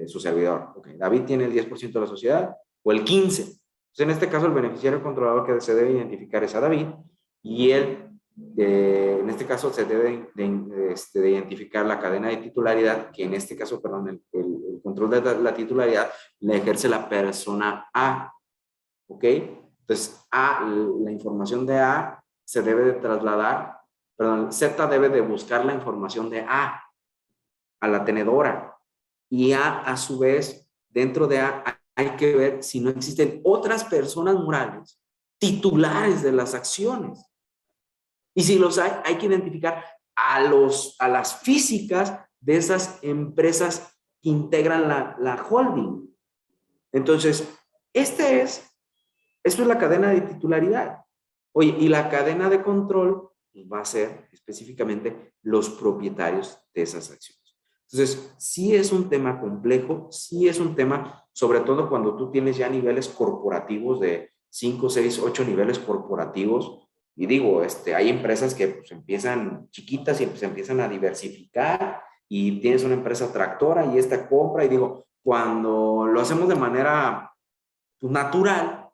Speaker 1: su servidor. Okay. David tiene el 10% de la sociedad o el 15%. Entonces, en este caso, el beneficiario controlador que se debe identificar es a David y él, en este caso, se debe de identificar la cadena de titularidad, que en este caso, perdón, el control de la titularidad la ejerce la persona A. ¿Ok? Entonces, la información de A se debe de trasladar, perdón, Z debe de buscar la información de A la tenedora. Y a su vez, dentro de A hay que ver si no existen otras personas morales titulares de las acciones. Y si los hay que identificar a las físicas de esas empresas que integran la holding. Entonces, esto es la cadena de titularidad. Oye, y la cadena de control va a ser específicamente los propietarios de esas acciones. Entonces, sí es un tema complejo, sí es un tema, sobre todo cuando tú tienes ya niveles corporativos de 5, 6, 8 niveles corporativos. Y digo, hay empresas que pues, empiezan chiquitas y pues, empiezan a diversificar y tienes una empresa tractora y esta compra. Y digo, cuando lo hacemos de manera pues, natural,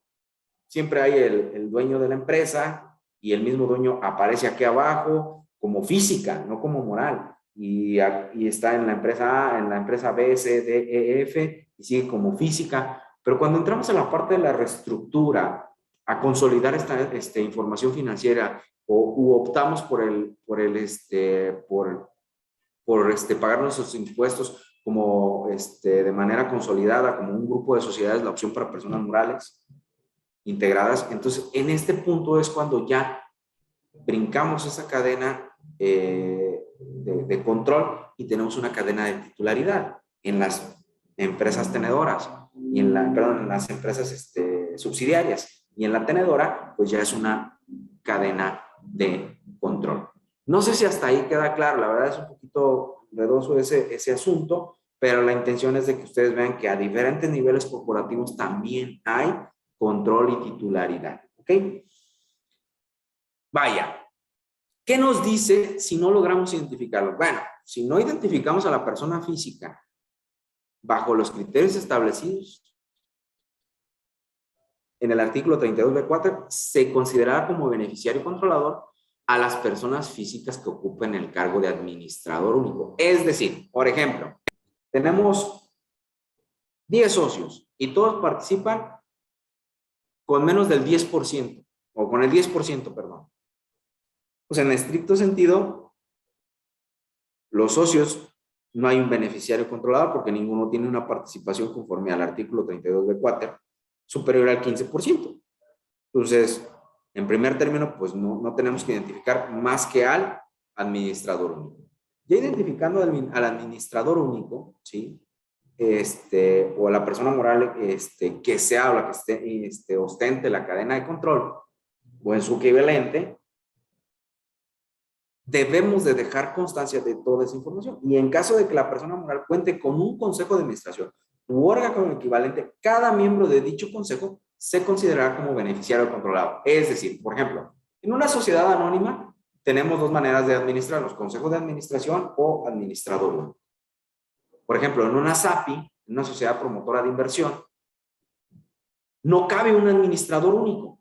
Speaker 1: siempre hay el dueño de la empresa y el mismo dueño aparece aquí abajo como física, no como moral. Y está en la empresa A, en la empresa B, C, D, E, F y sigue como física. Pero cuando entramos en la parte de la reestructura, a consolidar esta información financiera u optamos por pagar nuestros impuestos como de manera consolidada, como un grupo de sociedades, la opción para personas morales integradas. Entonces, en este punto es cuando ya brincamos esa cadena de control y tenemos una cadena de titularidad en las empresas tenedoras y en las empresas subsidiarias. Y en la tenedora, pues ya es una cadena de control. No sé si hasta ahí queda claro, la verdad es un poquito enredoso ese asunto, pero la intención es de que ustedes vean que a diferentes niveles corporativos también hay control y titularidad. ¿Ok? Vaya. ¿Qué nos dice si no logramos identificarlo? Bueno, si no identificamos a la persona física bajo los criterios establecidos en el artículo 32B4, se considerará como beneficiario controlador a las personas físicas que ocupen el cargo de administrador único. Es decir, por ejemplo, tenemos 10 socios y todos participan con menos del 10%, o con el 10%, perdón. Pues en estricto sentido, los socios no hay un beneficiario controlador porque ninguno tiene una participación conforme al artículo 32B4 superior al 15%. Entonces, en primer término, pues no tenemos que identificar más que al administrador único. Ya identificando al administrador único, ¿sí? O a la persona moral que se habla, que ostente la cadena de control, o en su equivalente, debemos de dejar constancia de toda esa información. Y en caso de que la persona moral cuente con un consejo de administración u órgano equivalente, cada miembro de dicho consejo se considerará como beneficiario controlado. Es decir, por ejemplo, en una sociedad anónima tenemos dos maneras de administrar: los consejos de administración o administrador único. Por ejemplo, en una SAPI, en una sociedad promotora de inversión, no cabe un administrador único.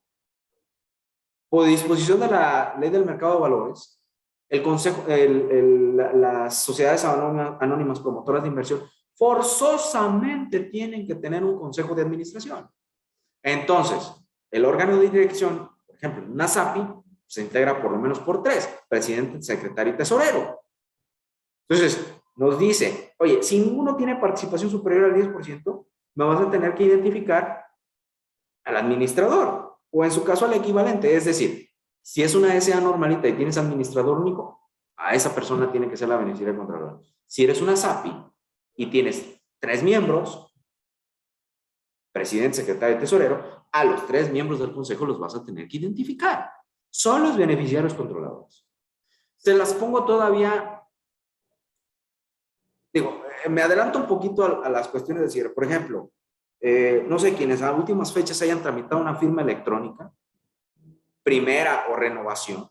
Speaker 1: Por disposición de la Ley del Mercado de Valores, el consejo, las sociedades anónimas promotoras de inversión forzosamente tienen que tener un consejo de administración. Entonces, el órgano de dirección, por ejemplo, en una SAPI, se integra por lo menos por 3: presidente, secretario y tesorero. Entonces, nos dice, oye, si ninguno tiene participación superior al 10%, me vas a tener que identificar al administrador, o en su caso al equivalente. Es decir, si es una SA normalita y tienes administrador único, a esa persona tiene que ser la beneficiaria controladora. Si eres una SAPI y tienes 3 miembros, presidente, secretario y tesorero, a los 3 miembros del consejo los vas a tener que identificar. Son los beneficiarios controladores. Se las pongo todavía, digo, me adelanto un poquito a las cuestiones de cierre. Por ejemplo, no sé, quienes a últimas fechas hayan tramitado una firma electrónica, primera o renovación,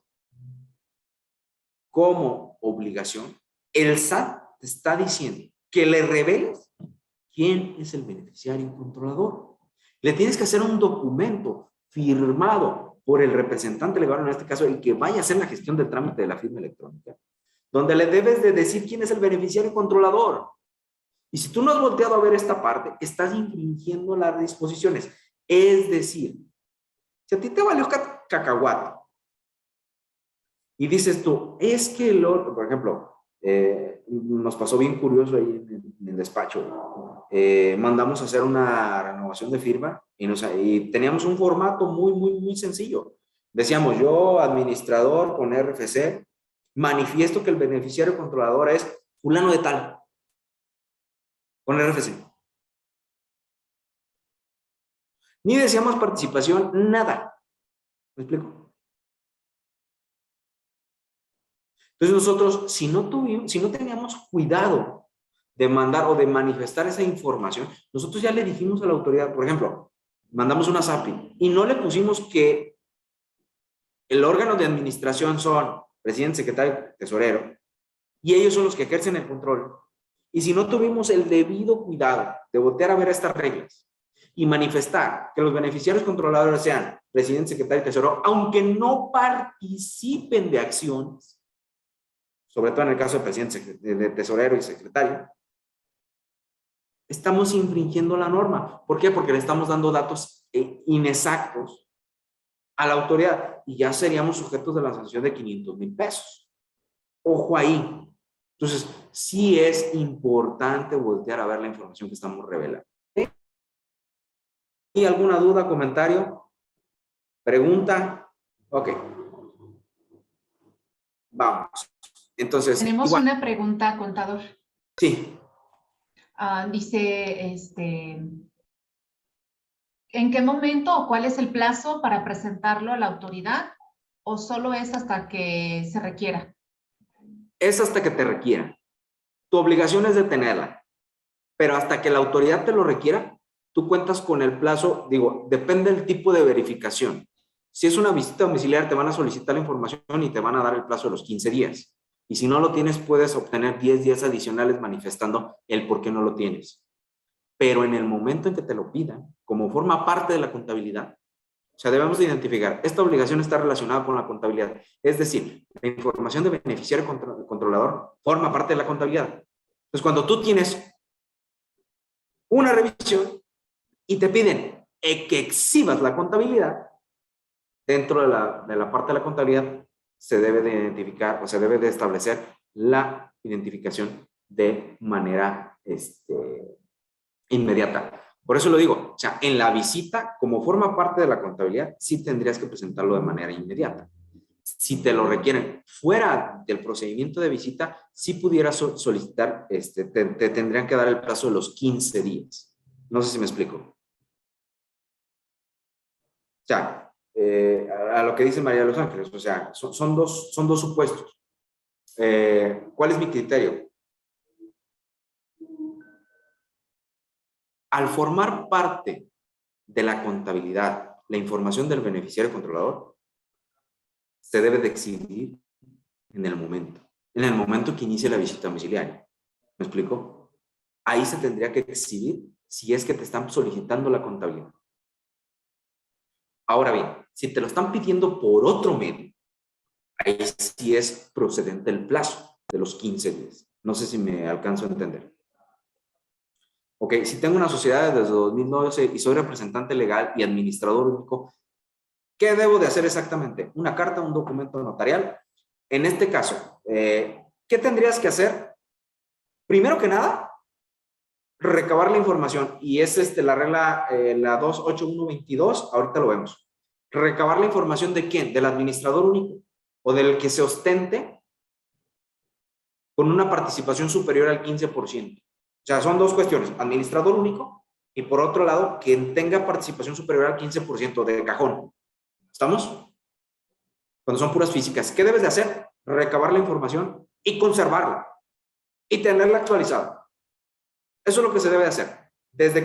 Speaker 1: como obligación, el SAT te está diciendo que le reveles quién es el beneficiario controlador. Le tienes que hacer un documento firmado por el representante legal, en este caso el que vaya a hacer la gestión del trámite de la firma electrónica, donde le debes de decir quién es el beneficiario controlador. Y si tú no has volteado a ver esta parte, estás infringiendo las disposiciones. Es decir, si a ti te valió cacahuate y dices tú, es que el otro, por ejemplo, nos pasó bien curioso ahí en el despacho, mandamos a hacer una renovación de firma y teníamos un formato muy sencillo. Decíamos, yo, administrador con RFC, manifiesto que el beneficiario controlador es fulano de tal, con RFC. Ni decíamos participación, nada. ¿Me explico? Entonces nosotros, si no teníamos cuidado de mandar o de manifestar esa información, nosotros ya le dijimos a la autoridad, por ejemplo, mandamos una SAPI y no le pusimos que el órgano de administración son presidente, secretario, tesorero, y ellos son los que ejercen el control. Y si no tuvimos el debido cuidado de voltear a ver estas reglas y manifestar que los beneficiarios controladores sean presidente, secretario y tesorero, aunque no participen de acciones, sobre todo en el caso de presidente, de tesorero y secretario, estamos infringiendo la norma. ¿Por qué? Porque le estamos dando datos inexactos a la autoridad y ya seríamos sujetos de la sanción de 500,000 pesos. Ojo ahí. Entonces, sí es importante voltear a ver la información que estamos revelando. ¿Y alguna duda, comentario, pregunta? Ok. Vamos. Entonces,
Speaker 2: Tenemos
Speaker 1: igual.
Speaker 2: una pregunta, contador.
Speaker 1: Sí.
Speaker 2: Dice, ¿en qué momento o cuál es el plazo para presentarlo a la autoridad? ¿O solo es hasta que se requiera?
Speaker 1: Es hasta que te requiera. Tu obligación es de tenerla, pero hasta que la autoridad te lo requiera, tú cuentas con el plazo, digo, depende del tipo de verificación. Si es una visita domiciliar, te van a solicitar la información y te van a dar el plazo de los 15 días. Y si no lo tienes, puedes obtener 10 días adicionales manifestando el por qué no lo tienes. Pero en el momento en que te lo pidan, como forma parte de la contabilidad, o sea, debemos de identificar, esta obligación está relacionada con la contabilidad. Es decir, la información de beneficiario controlador forma parte de la contabilidad. Entonces, cuando tú tienes una revisión y te piden que exhibas la contabilidad, dentro de la parte de la contabilidad se debe de identificar o se debe de establecer la identificación de manera inmediata. Por eso lo digo, o sea, en la visita, como forma parte de la contabilidad, sí tendrías que presentarlo de manera inmediata. si te lo requieren fuera del procedimiento de visita, sí pudieras solicitar, te tendrían que dar el plazo de los 15 días. No sé si me explico. O sea, a lo que dice María de los Ángeles, o sea, son dos supuestos. ¿Cuál es mi criterio? Al formar parte de la contabilidad, la información del beneficiario controlador se debe de exhibir en el momento que inicie la visita domiciliaria. ¿Me explico? Ahí se tendría que exhibir si es que te están solicitando la contabilidad. Ahora bien, si te lo están pidiendo por otro medio, ahí sí es procedente el plazo de los 15 días. No sé si me alcanzo a entender. Ok, si tengo una sociedad desde 2012 y soy representante legal y administrador único, ¿qué debo de hacer exactamente? Una carta, un documento notarial. En este caso, ¿qué tendrías que hacer? Primero que nada, recabar la información. Y es la regla, la 28122, ahorita lo vemos. Recabar la información ¿de quién? Del administrador único o del que se ostente con una participación superior al 15%. O sea, son dos cuestiones, administrador único y por otro lado, quien tenga participación superior al 15% de cajón. ¿Estamos? Cuando son puras físicas. ¿Qué debes de hacer? Recabar la información y conservarla y tenerla actualizada. Eso es lo que se debe de hacer. ¿Desde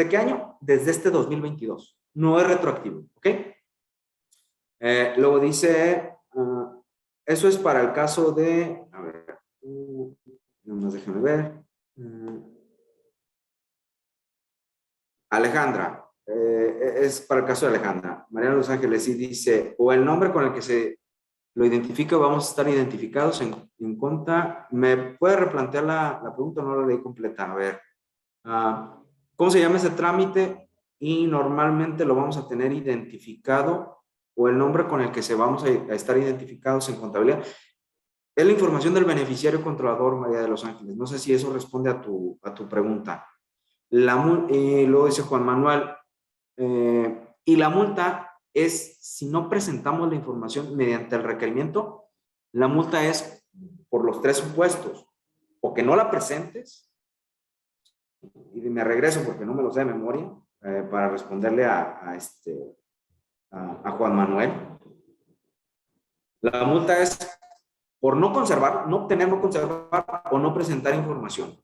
Speaker 1: qué año? Desde este 2022. No es retroactivo, ¿ok? Luego dice, eso es para el caso de, a ver, nomás déjenme ver. Alejandra, es para el caso de Alejandra. Mariana Los Ángeles sí dice, o el nombre con el que se lo identifica, vamos a estar identificados en cuenta. ¿Me puede replantear la pregunta? No la leí completa. A ver, ¿cómo se llama ese trámite? Y normalmente lo vamos a tener identificado, o el nombre con el que se vamos a estar identificados en contabilidad. Es la información del beneficiario controlador, María de Los Ángeles. No sé si eso responde a tu pregunta. Luego dice Juan Manuel, y la multa es, si no presentamos la información mediante el requerimiento, la multa es por los 3 supuestos, o que no la presentes, y me regreso porque no me lo sé de memoria, para responderle a Juan Manuel. La multa es por no conservar, no obtener, no conservar o no presentar información.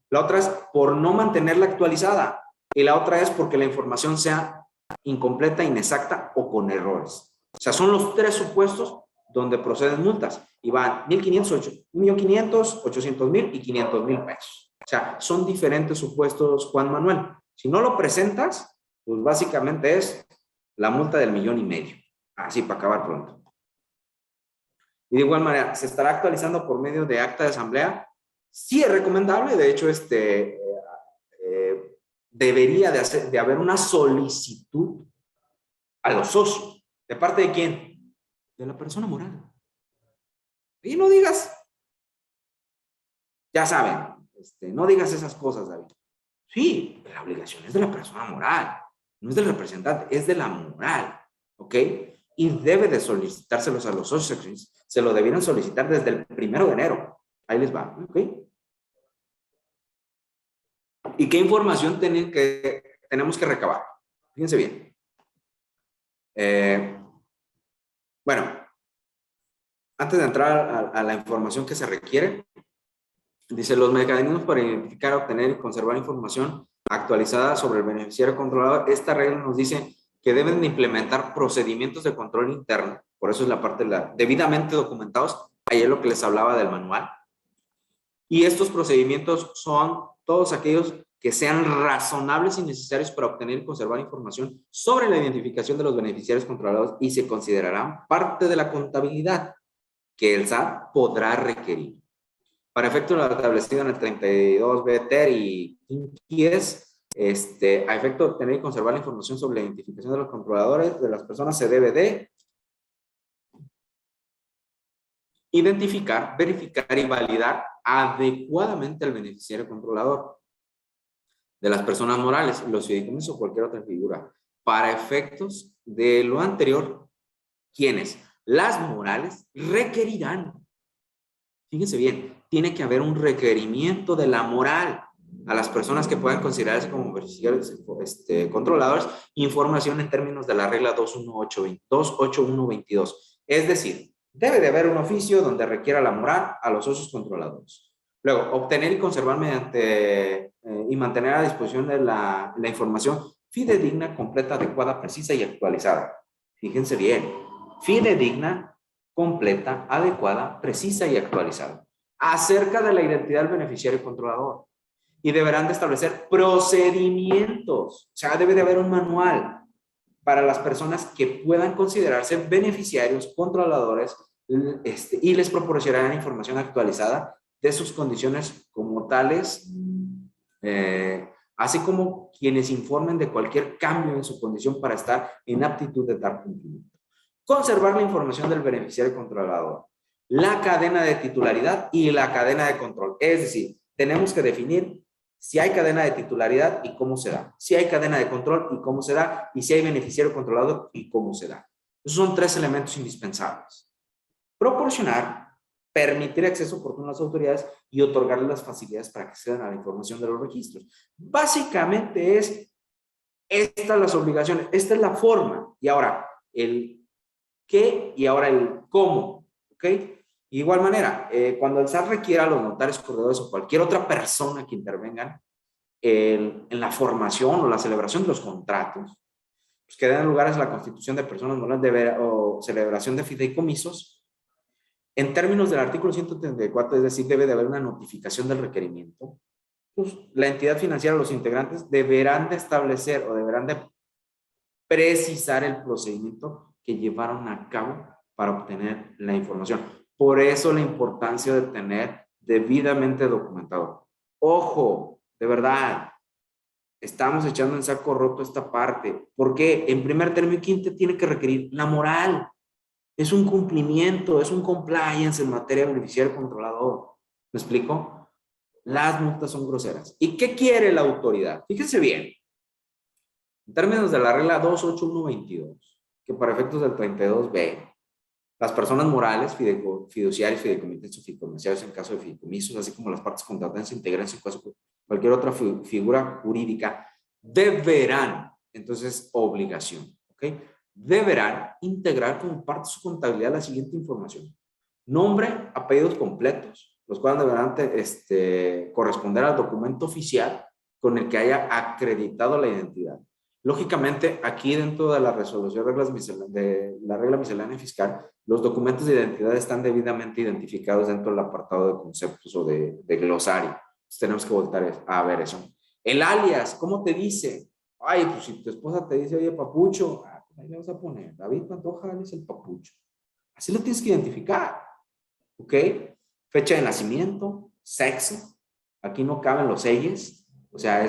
Speaker 1: La otra es por no mantenerla actualizada. Y la otra es porque la información sea incompleta, inexacta o con errores. O sea, son los 3 supuestos donde proceden multas. Y van 1.500, 1.500.000, 800.000 y 500.000 pesos. O sea, son diferentes supuestos, Juan Manuel. Si no lo presentas, pues básicamente es la multa del 1.5 millones. Así para acabar pronto. Y de igual manera, ¿se estará actualizando por medio de acta de asamblea? Sí es recomendable. De hecho, debería de haber una solicitud a los socios. ¿De parte de quién? De la persona moral. Y no digas, ya saben, no digas esas cosas, David. Sí, la obligación es de la persona moral, no es del representante, es de la moral, ¿ok? Y debe de solicitárselos a los socios. Se lo debieron solicitar desde el 1 de enero. Ahí les va, ¿ok? ¿Y qué información tenemos que recabar? Fíjense bien. Bueno, antes de entrar a la información que se requiere, dice, los mecanismos para identificar, obtener y conservar información actualizada sobre el beneficiario controlador. Esta regla nos dice que deben de implementar procedimientos de control interno. Por eso es la parte debidamente documentados. Ahí es lo que les hablaba del manual. Y estos procedimientos son todos aquellos que sean razonables y necesarios para obtener y conservar información sobre la identificación de los beneficiarios controlados y se considerarán parte de la contabilidad que el SAT podrá requerir. Para efecto de lo establecido en el 32B ter y 10, a efecto de obtener y conservar la información sobre la identificación de los controladores de las personas, se debe de identificar, verificar y validar adecuadamente al beneficiario controlador de las personas morales, los fideicomisos o cualquier otra figura. Para efectos de lo anterior, ¿quiénes? Las morales requerirán. Fíjense bien, tiene que haber un requerimiento de la moral a las personas que puedan considerarse como beneficiarios controladores, información en términos de la regla 28122. Es decir, debe de haber un oficio donde requiera la moral a los socios controladores. Luego, obtener y conservar y mantener a disposición de la información fidedigna, completa, adecuada, precisa y actualizada. Fíjense bien, fidedigna, completa, adecuada, precisa y actualizada acerca de la identidad del beneficiario y controlador. Y deberán de establecer procedimientos. O sea, debe de haber un manual para las personas que puedan considerarse beneficiarios, controladores, y les proporcionarán información actualizada de sus condiciones como tales, así como quienes informen de cualquier cambio en su condición para estar en aptitud de dar cumplimiento. Conservar la información del beneficiario controlador, la cadena de titularidad y la cadena de control. Es decir, tenemos que definir si hay cadena de titularidad y cómo se da, si hay cadena de control y cómo se da, y si hay beneficiario controlador y cómo se da. Esos son 3 elementos indispensables. Proporcionar, permitir acceso oportuno a las autoridades y otorgarles las facilidades para que accedan a la información de los registros. Básicamente estas las obligaciones, esta es la forma. Y ahora, el qué y ahora el cómo, ¿ok? De igual manera, cuando el SAT requiera a los notarios, corredores o cualquier otra persona que intervengan en la formación o la celebración de los contratos, pues que den lugar a la constitución de personas morales o celebración de fideicomisos, en términos del artículo 134, es decir, debe de haber una notificación del requerimiento, pues la entidad financiera, los integrantes deberán de establecer o deberán de precisar el procedimiento que llevaron a cabo para obtener la información. Por eso la importancia de tener debidamente documentado. Ojo, de verdad, estamos echando en saco roto esta parte. Porque en primer término, ¿quién te tiene que requerir? La moral. Es un cumplimiento, es un compliance en materia de beneficiario controlador. ¿Me explico? Las multas son groseras. ¿Y qué quiere la autoridad? Fíjense bien. En términos de la regla 28122, que para efectos del 32B, las personas morales, fiduciarios, fideicomitentes o fideicomisarios en caso de fideicomisos, así como las partes contratantes integrantes en caso de cualquier otra figura jurídica, deberán, entonces obligación, ¿ok? Deberán integrar como parte de su contabilidad la siguiente información: nombre, apellidos completos, los cuales deberán corresponder al documento oficial con el que haya acreditado la identidad. Lógicamente, aquí dentro de la resolución de la regla miscelánea fiscal, los documentos de identidad están debidamente identificados dentro del apartado de conceptos o de glosario. Entonces, tenemos que voltar a ver eso. El alias, ¿cómo te dice? Ay, pues si tu esposa te dice, oye, papucho, ahí le vas a poner David Pantoja es el papucho. Así lo tienes que identificar. ¿Ok? Fecha de nacimiento, sexo. Aquí no caben los selles. O sea,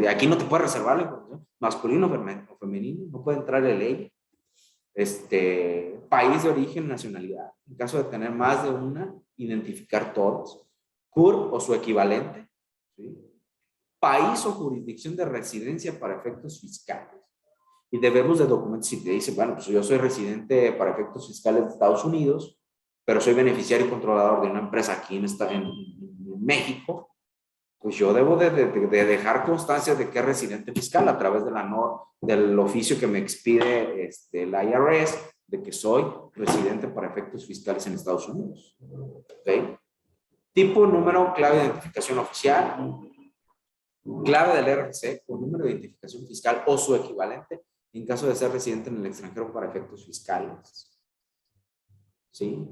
Speaker 1: aquí no te puedes reservar la información. Masculino o femenino, no puede entrar el ley. País de origen, nacionalidad. En caso de tener más de una, identificar todos. CUR o su equivalente. ¿Sí? País o jurisdicción de residencia para efectos fiscales. Y debemos de documentos. Si te dice, bueno, pues yo soy residente para efectos fiscales de Estados Unidos, pero soy beneficiario y controlador de una empresa aquí en México, pues yo debo de dejar constancia de que es residente fiscal a través de del oficio que me expide el IRS, de que soy residente para efectos fiscales en Estados Unidos. ¿Okay? Tipo, número, clave de identificación oficial, clave del RFC o número de identificación fiscal o su equivalente en caso de ser residente en el extranjero para efectos fiscales. ¿Sí?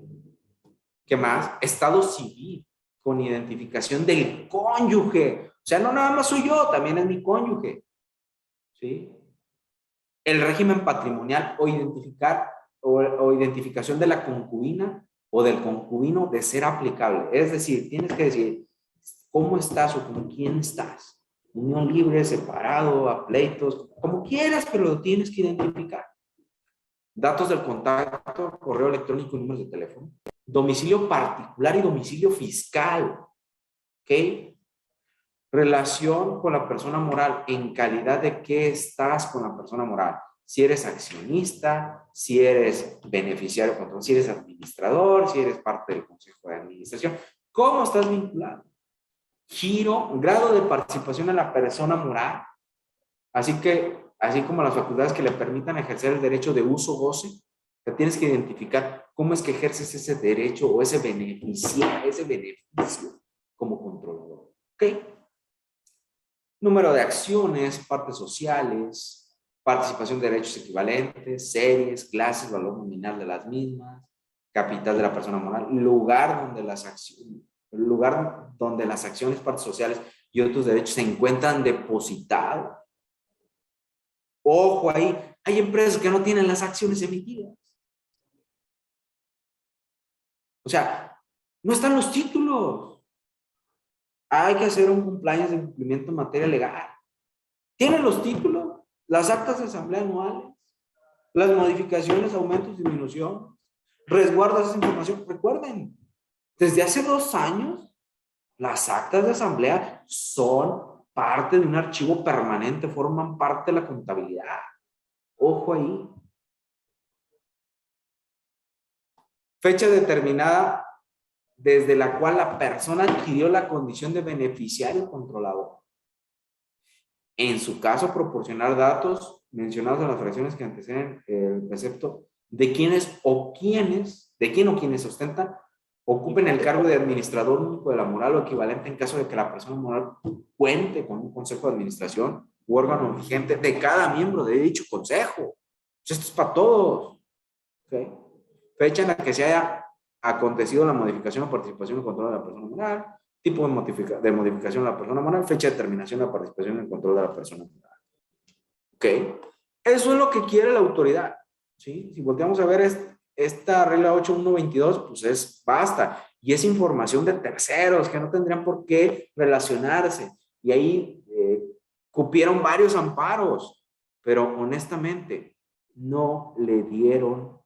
Speaker 1: ¿Qué más? Estado civil con identificación del cónyuge. O sea, no nada más soy yo, también es mi cónyuge. ¿Sí? El régimen patrimonial o identificación de la concubina o del concubino de ser aplicable. Es decir, tienes que decir cómo estás o con quién estás. Unión libre, separado, a pleitos, como quieras, pero lo tienes que identificar. Datos del contacto, correo electrónico y números de teléfono. Domicilio particular y domicilio fiscal. ¿Ok? Relación con la persona moral. ¿En calidad de qué estás con la persona moral? si eres accionista, si eres beneficiario, si eres administrador, si eres parte del consejo de administración. ¿Cómo estás vinculado? Giro, grado de participación en la persona moral. Así que, así como las facultades que le permitan ejercer el derecho de uso goce, te tienes que identificar cómo es que ejerces ese derecho o ese beneficio como controlador. ¿Ok? Número de acciones, partes sociales, participación de derechos equivalentes, series, clases, valor nominal de las mismas, capital de la persona moral, lugar donde las acciones, partes sociales y otros derechos se encuentran depositados. Ojo ahí, hay empresas que no tienen las acciones emitidas. O sea, no están los títulos. Hay que hacer un compliance de cumplimiento en materia legal. ¿Tienen los títulos? Las actas de asamblea anuales, las modificaciones, aumentos, disminución, resguardos de esa información. Recuerden, desde hace 2 años, las actas de asamblea son parte de un archivo permanente, forman parte de la contabilidad. Ojo ahí. Fecha determinada desde la cual la persona adquirió la condición de beneficiario controlador. En su caso, proporcionar datos mencionados en las fracciones que anteceden el precepto de quién o quienes ostentan, ocupen el cargo de administrador único de la moral o equivalente en caso de que la persona moral cuente con un consejo de administración u órgano vigente de cada miembro de dicho consejo. Esto es para todos. ¿Okay? Fecha en la que se haya acontecido la modificación o participación en control de la persona moral, tipo de modificación de la persona moral, fecha de terminación de la participación en el control de la persona moral. ¿Ok? Eso es lo que quiere la autoridad. ¿Sí? Si volteamos a ver esta regla 8.1.22, pues basta. Y es información de terceros que no tendrían por qué relacionarse. Y ahí cupieron varios amparos, pero honestamente no le dieron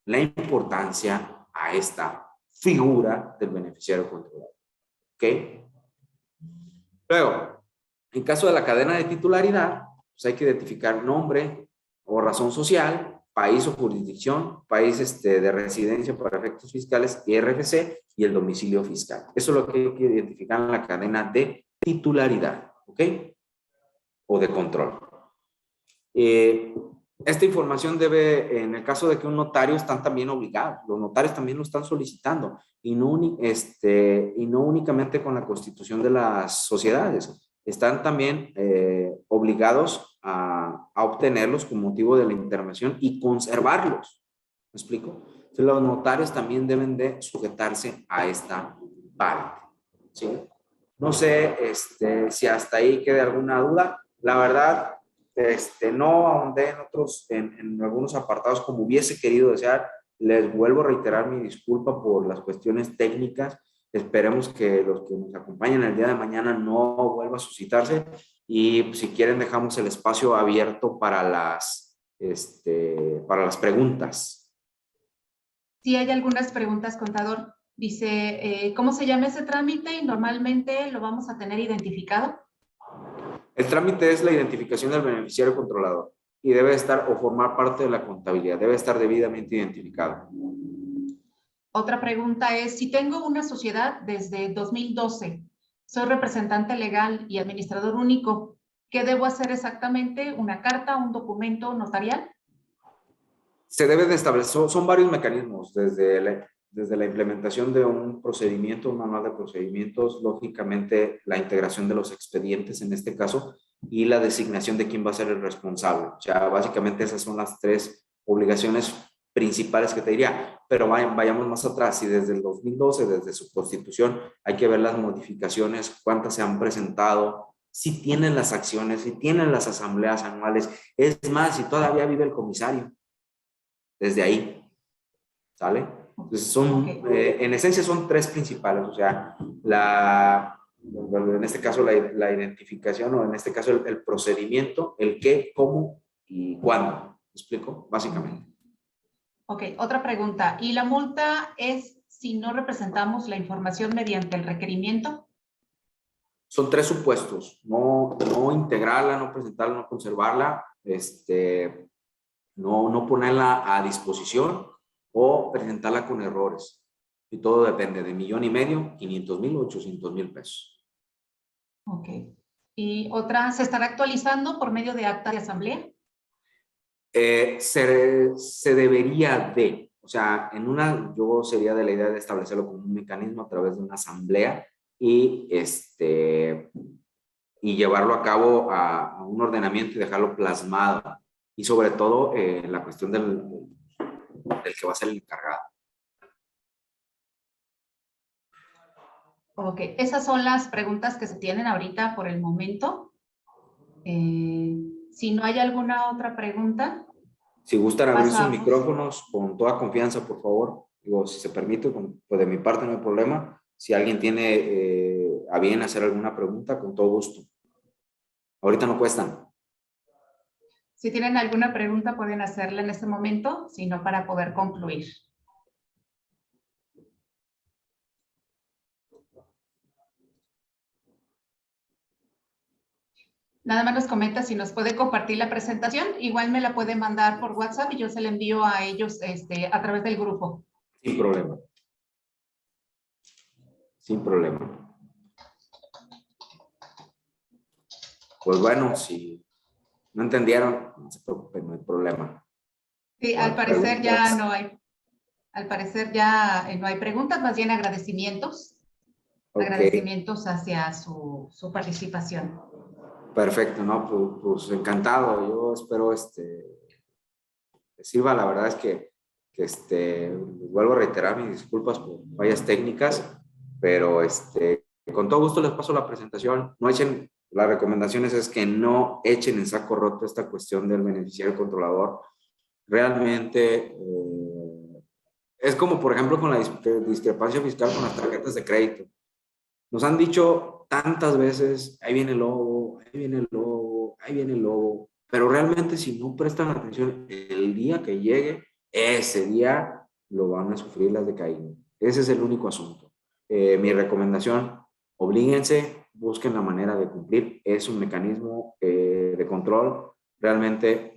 Speaker 1: la importancia a esta figura del beneficiario controlador. ¿Ok? Luego, en caso de la cadena de titularidad, pues hay que identificar nombre o razón social, país o jurisdicción, país de residencia para efectos fiscales, RFC y el domicilio fiscal. Eso es lo que hay que identificar en la cadena de titularidad. ¿Ok? O de control. Esta información debe, en el caso de que un notario, están también obligados, los notarios también lo están solicitando, y no únicamente con la constitución de las sociedades, están también obligados a obtenerlos con motivo de la intervención y conservarlos. ¿Me explico? Entonces, los notarios también deben de sujetarse a esta parte. ¿Sí? No sé si hasta ahí quede alguna duda. La verdad, no ahondé en algunos apartados como hubiese querido desear. Les vuelvo a reiterar mi disculpa por las cuestiones técnicas. Esperemos que los que nos acompañen el día de mañana no vuelva a suscitarse, y si quieren dejamos el espacio abierto para las preguntas.
Speaker 2: Sí, hay algunas preguntas, contador. Dice, ¿cómo se llama ese trámite y normalmente lo vamos a tener identificado?
Speaker 1: El trámite es la identificación del beneficiario controlador y debe estar o formar parte de la contabilidad, debe estar debidamente identificado.
Speaker 2: Otra pregunta es, si tengo una sociedad desde 2012, soy representante legal y administrador único, ¿qué debo hacer exactamente? ¿Una carta, un documento notarial?
Speaker 1: Se debe de establecer, son varios mecanismos, desde la implementación de un procedimiento, un manual de procedimientos, lógicamente la integración de los expedientes en este caso, y la designación de quién va a ser el responsable. O sea, básicamente esas son las 3 obligaciones principales que te diría, pero vayamos más atrás. Y desde el 2012, desde su constitución, hay que ver las modificaciones, cuántas se han presentado, si tienen las acciones, si tienen las asambleas anuales, es más, si todavía vive el comisario. Desde ahí, ¿sale? Entonces en esencia son 3 principales, o sea, en este caso la identificación, o en este caso el procedimiento, el qué, cómo y cuándo. ¿Me explico? Básicamente.
Speaker 2: Ok, otra pregunta. ¿Y la multa es si no representamos la información mediante el requerimiento?
Speaker 1: son tres supuestos: no integrarla, no presentarla, no conservarla, no ponerla a disposición o presentarla con errores. Y todo depende de $1,500,000, 500,000 o 800,000 pesos.
Speaker 2: Ok. Y otra, ¿se estará actualizando por medio de acta de asamblea?
Speaker 1: Se debería de, o sea, yo sería de la idea de establecerlo como un mecanismo a través de una asamblea y llevarlo a cabo a un ordenamiento y dejarlo plasmado. Y sobre todo la cuestión del que va a ser el encargado.
Speaker 2: Ok, esas son las preguntas que se tienen ahorita por el momento. Si no hay alguna otra pregunta.
Speaker 1: Si gustan abrir sus
Speaker 2: Pasamos.
Speaker 1: micrófonos con toda confianza, por favor. Digo, si se permite, pues de mi parte no hay problema. Si alguien tiene a bien hacer alguna pregunta, con todo gusto. Ahorita no cuestan.
Speaker 2: Si tienen alguna pregunta, pueden hacerla en este momento, sino para poder concluir. Nada más nos comenta si nos puede compartir la presentación. Igual me la puede mandar por WhatsApp y yo se la envío a ellos a través del grupo.
Speaker 1: Sin problema. Sin problema. Pues bueno, si no entendieron, no se preocupen, no hay problema.
Speaker 2: Sí, al parecer ya no hay. Al parecer ya no hay preguntas, más bien agradecimientos. Okay. Agradecimientos hacia su participación.
Speaker 1: Perfecto, ¿no? Pues encantado. Yo espero sirva. La verdad es que vuelvo a reiterar mis disculpas por fallas técnicas, pero con todo gusto les paso la presentación. No echen, las recomendaciones es que no echen en saco roto esta cuestión del beneficiario controlador. Realmente es como, por ejemplo, con la discrepancia fiscal con las tarjetas de crédito. Nos han dicho tantas veces, ahí viene el logo, ahí viene el logo, ahí viene el logo, pero realmente si no prestan atención, el día que llegue, ese día lo van a sufrir las de Caín. Ese es el único asunto. Mi recomendación, oblíguense, busquen la manera de cumplir. Es un mecanismo de control. Realmente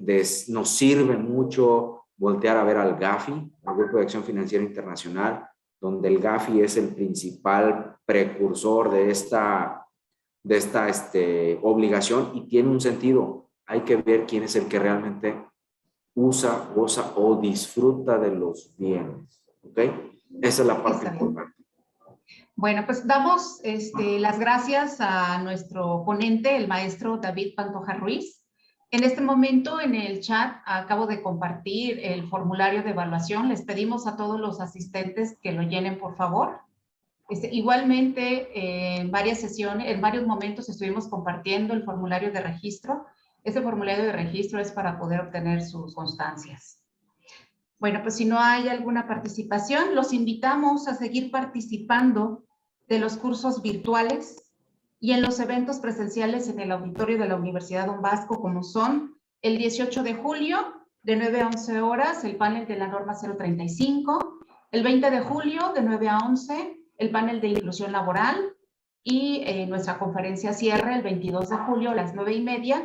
Speaker 1: nos sirve mucho voltear a ver al GAFI, al Grupo de Acción Financiera Internacional, donde el GAFI es el principal precursor de esta obligación y tiene un sentido. Hay que ver quién es el que realmente usa, goza o disfruta de los bienes. ¿Ok? Esa es la parte importante.
Speaker 2: Bueno, pues damos las gracias a nuestro ponente, el maestro David Pantoja Ruiz. En este momento en el chat acabo de compartir el formulario de evaluación. Les pedimos a todos los asistentes que lo llenen, por favor. Igualmente, en varias sesiones, en varios momentos estuvimos compartiendo el formulario de registro. Ese formulario de registro es para poder obtener sus constancias. Bueno, pues si no hay alguna participación, los invitamos a seguir participando de los cursos virtuales y en los eventos presenciales en el auditorio de la Universidad Don Bosco, como son el 18 de julio, de 9 a 11 horas, el panel de la norma 035, el 20 de julio, de 9 a 11, el panel de inclusión laboral y nuestra conferencia cierre el 22 de julio a las 9:30,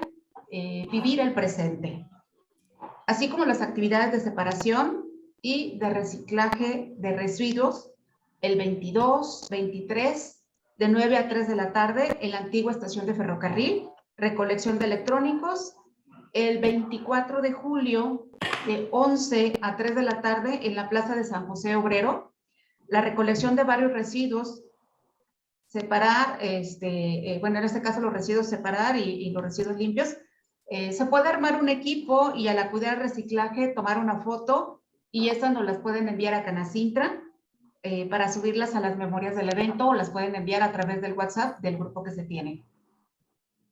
Speaker 2: vivir el presente. Así como las actividades de separación y de reciclaje de residuos el 22, 23, de 9 a 3 de la tarde en la antigua estación de ferrocarril, recolección de electrónicos, el 24 de julio de 11 a 3 de la tarde en la Plaza de San José Obrero, la recolección de varios residuos, separar, bueno, en este caso los residuos separar y los residuos limpios. Se puede armar un equipo y al acudir al reciclaje tomar una foto y estas nos las pueden enviar a Canacintra para subirlas a las memorias del evento o las pueden enviar a través del WhatsApp del grupo que se tiene.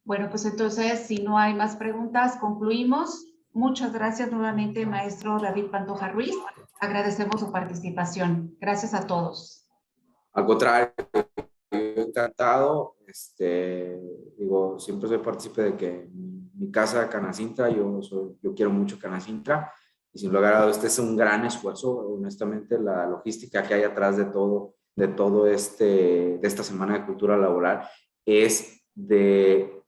Speaker 2: Bueno, pues entonces, si no hay más preguntas, concluimos. Muchas gracias nuevamente, maestro David Pantoja Ruiz. Agradecemos su participación. Gracias a todos.
Speaker 1: Al contrario, encantado. Digo, siempre soy partícipe de que mi casa Canacintra, yo quiero mucho Canacintra. Y sin lugar a dudas, este es un gran esfuerzo, honestamente, la logística que hay atrás de esta semana de cultura laboral. es de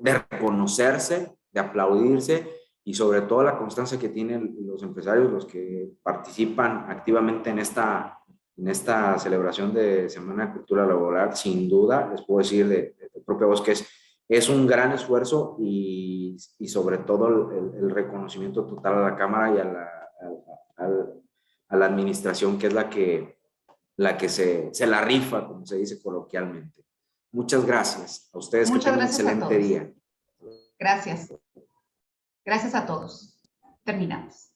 Speaker 1: reconocerse, de aplaudirse, y sobre todo la constancia que tienen los empresarios, los que participan activamente en esta celebración de Semana de Cultura Laboral. Sin duda, les puedo decir de propia voz que es un gran esfuerzo, y sobre todo el reconocimiento total a la Cámara y a la administración, que es la que se la rifa, como se dice coloquialmente. Muchas gracias a ustedes.
Speaker 2: Muchas
Speaker 1: que tengan un
Speaker 2: gracias a
Speaker 1: excelente
Speaker 2: todos.
Speaker 1: día.
Speaker 2: Gracias. Gracias a todos. Terminamos.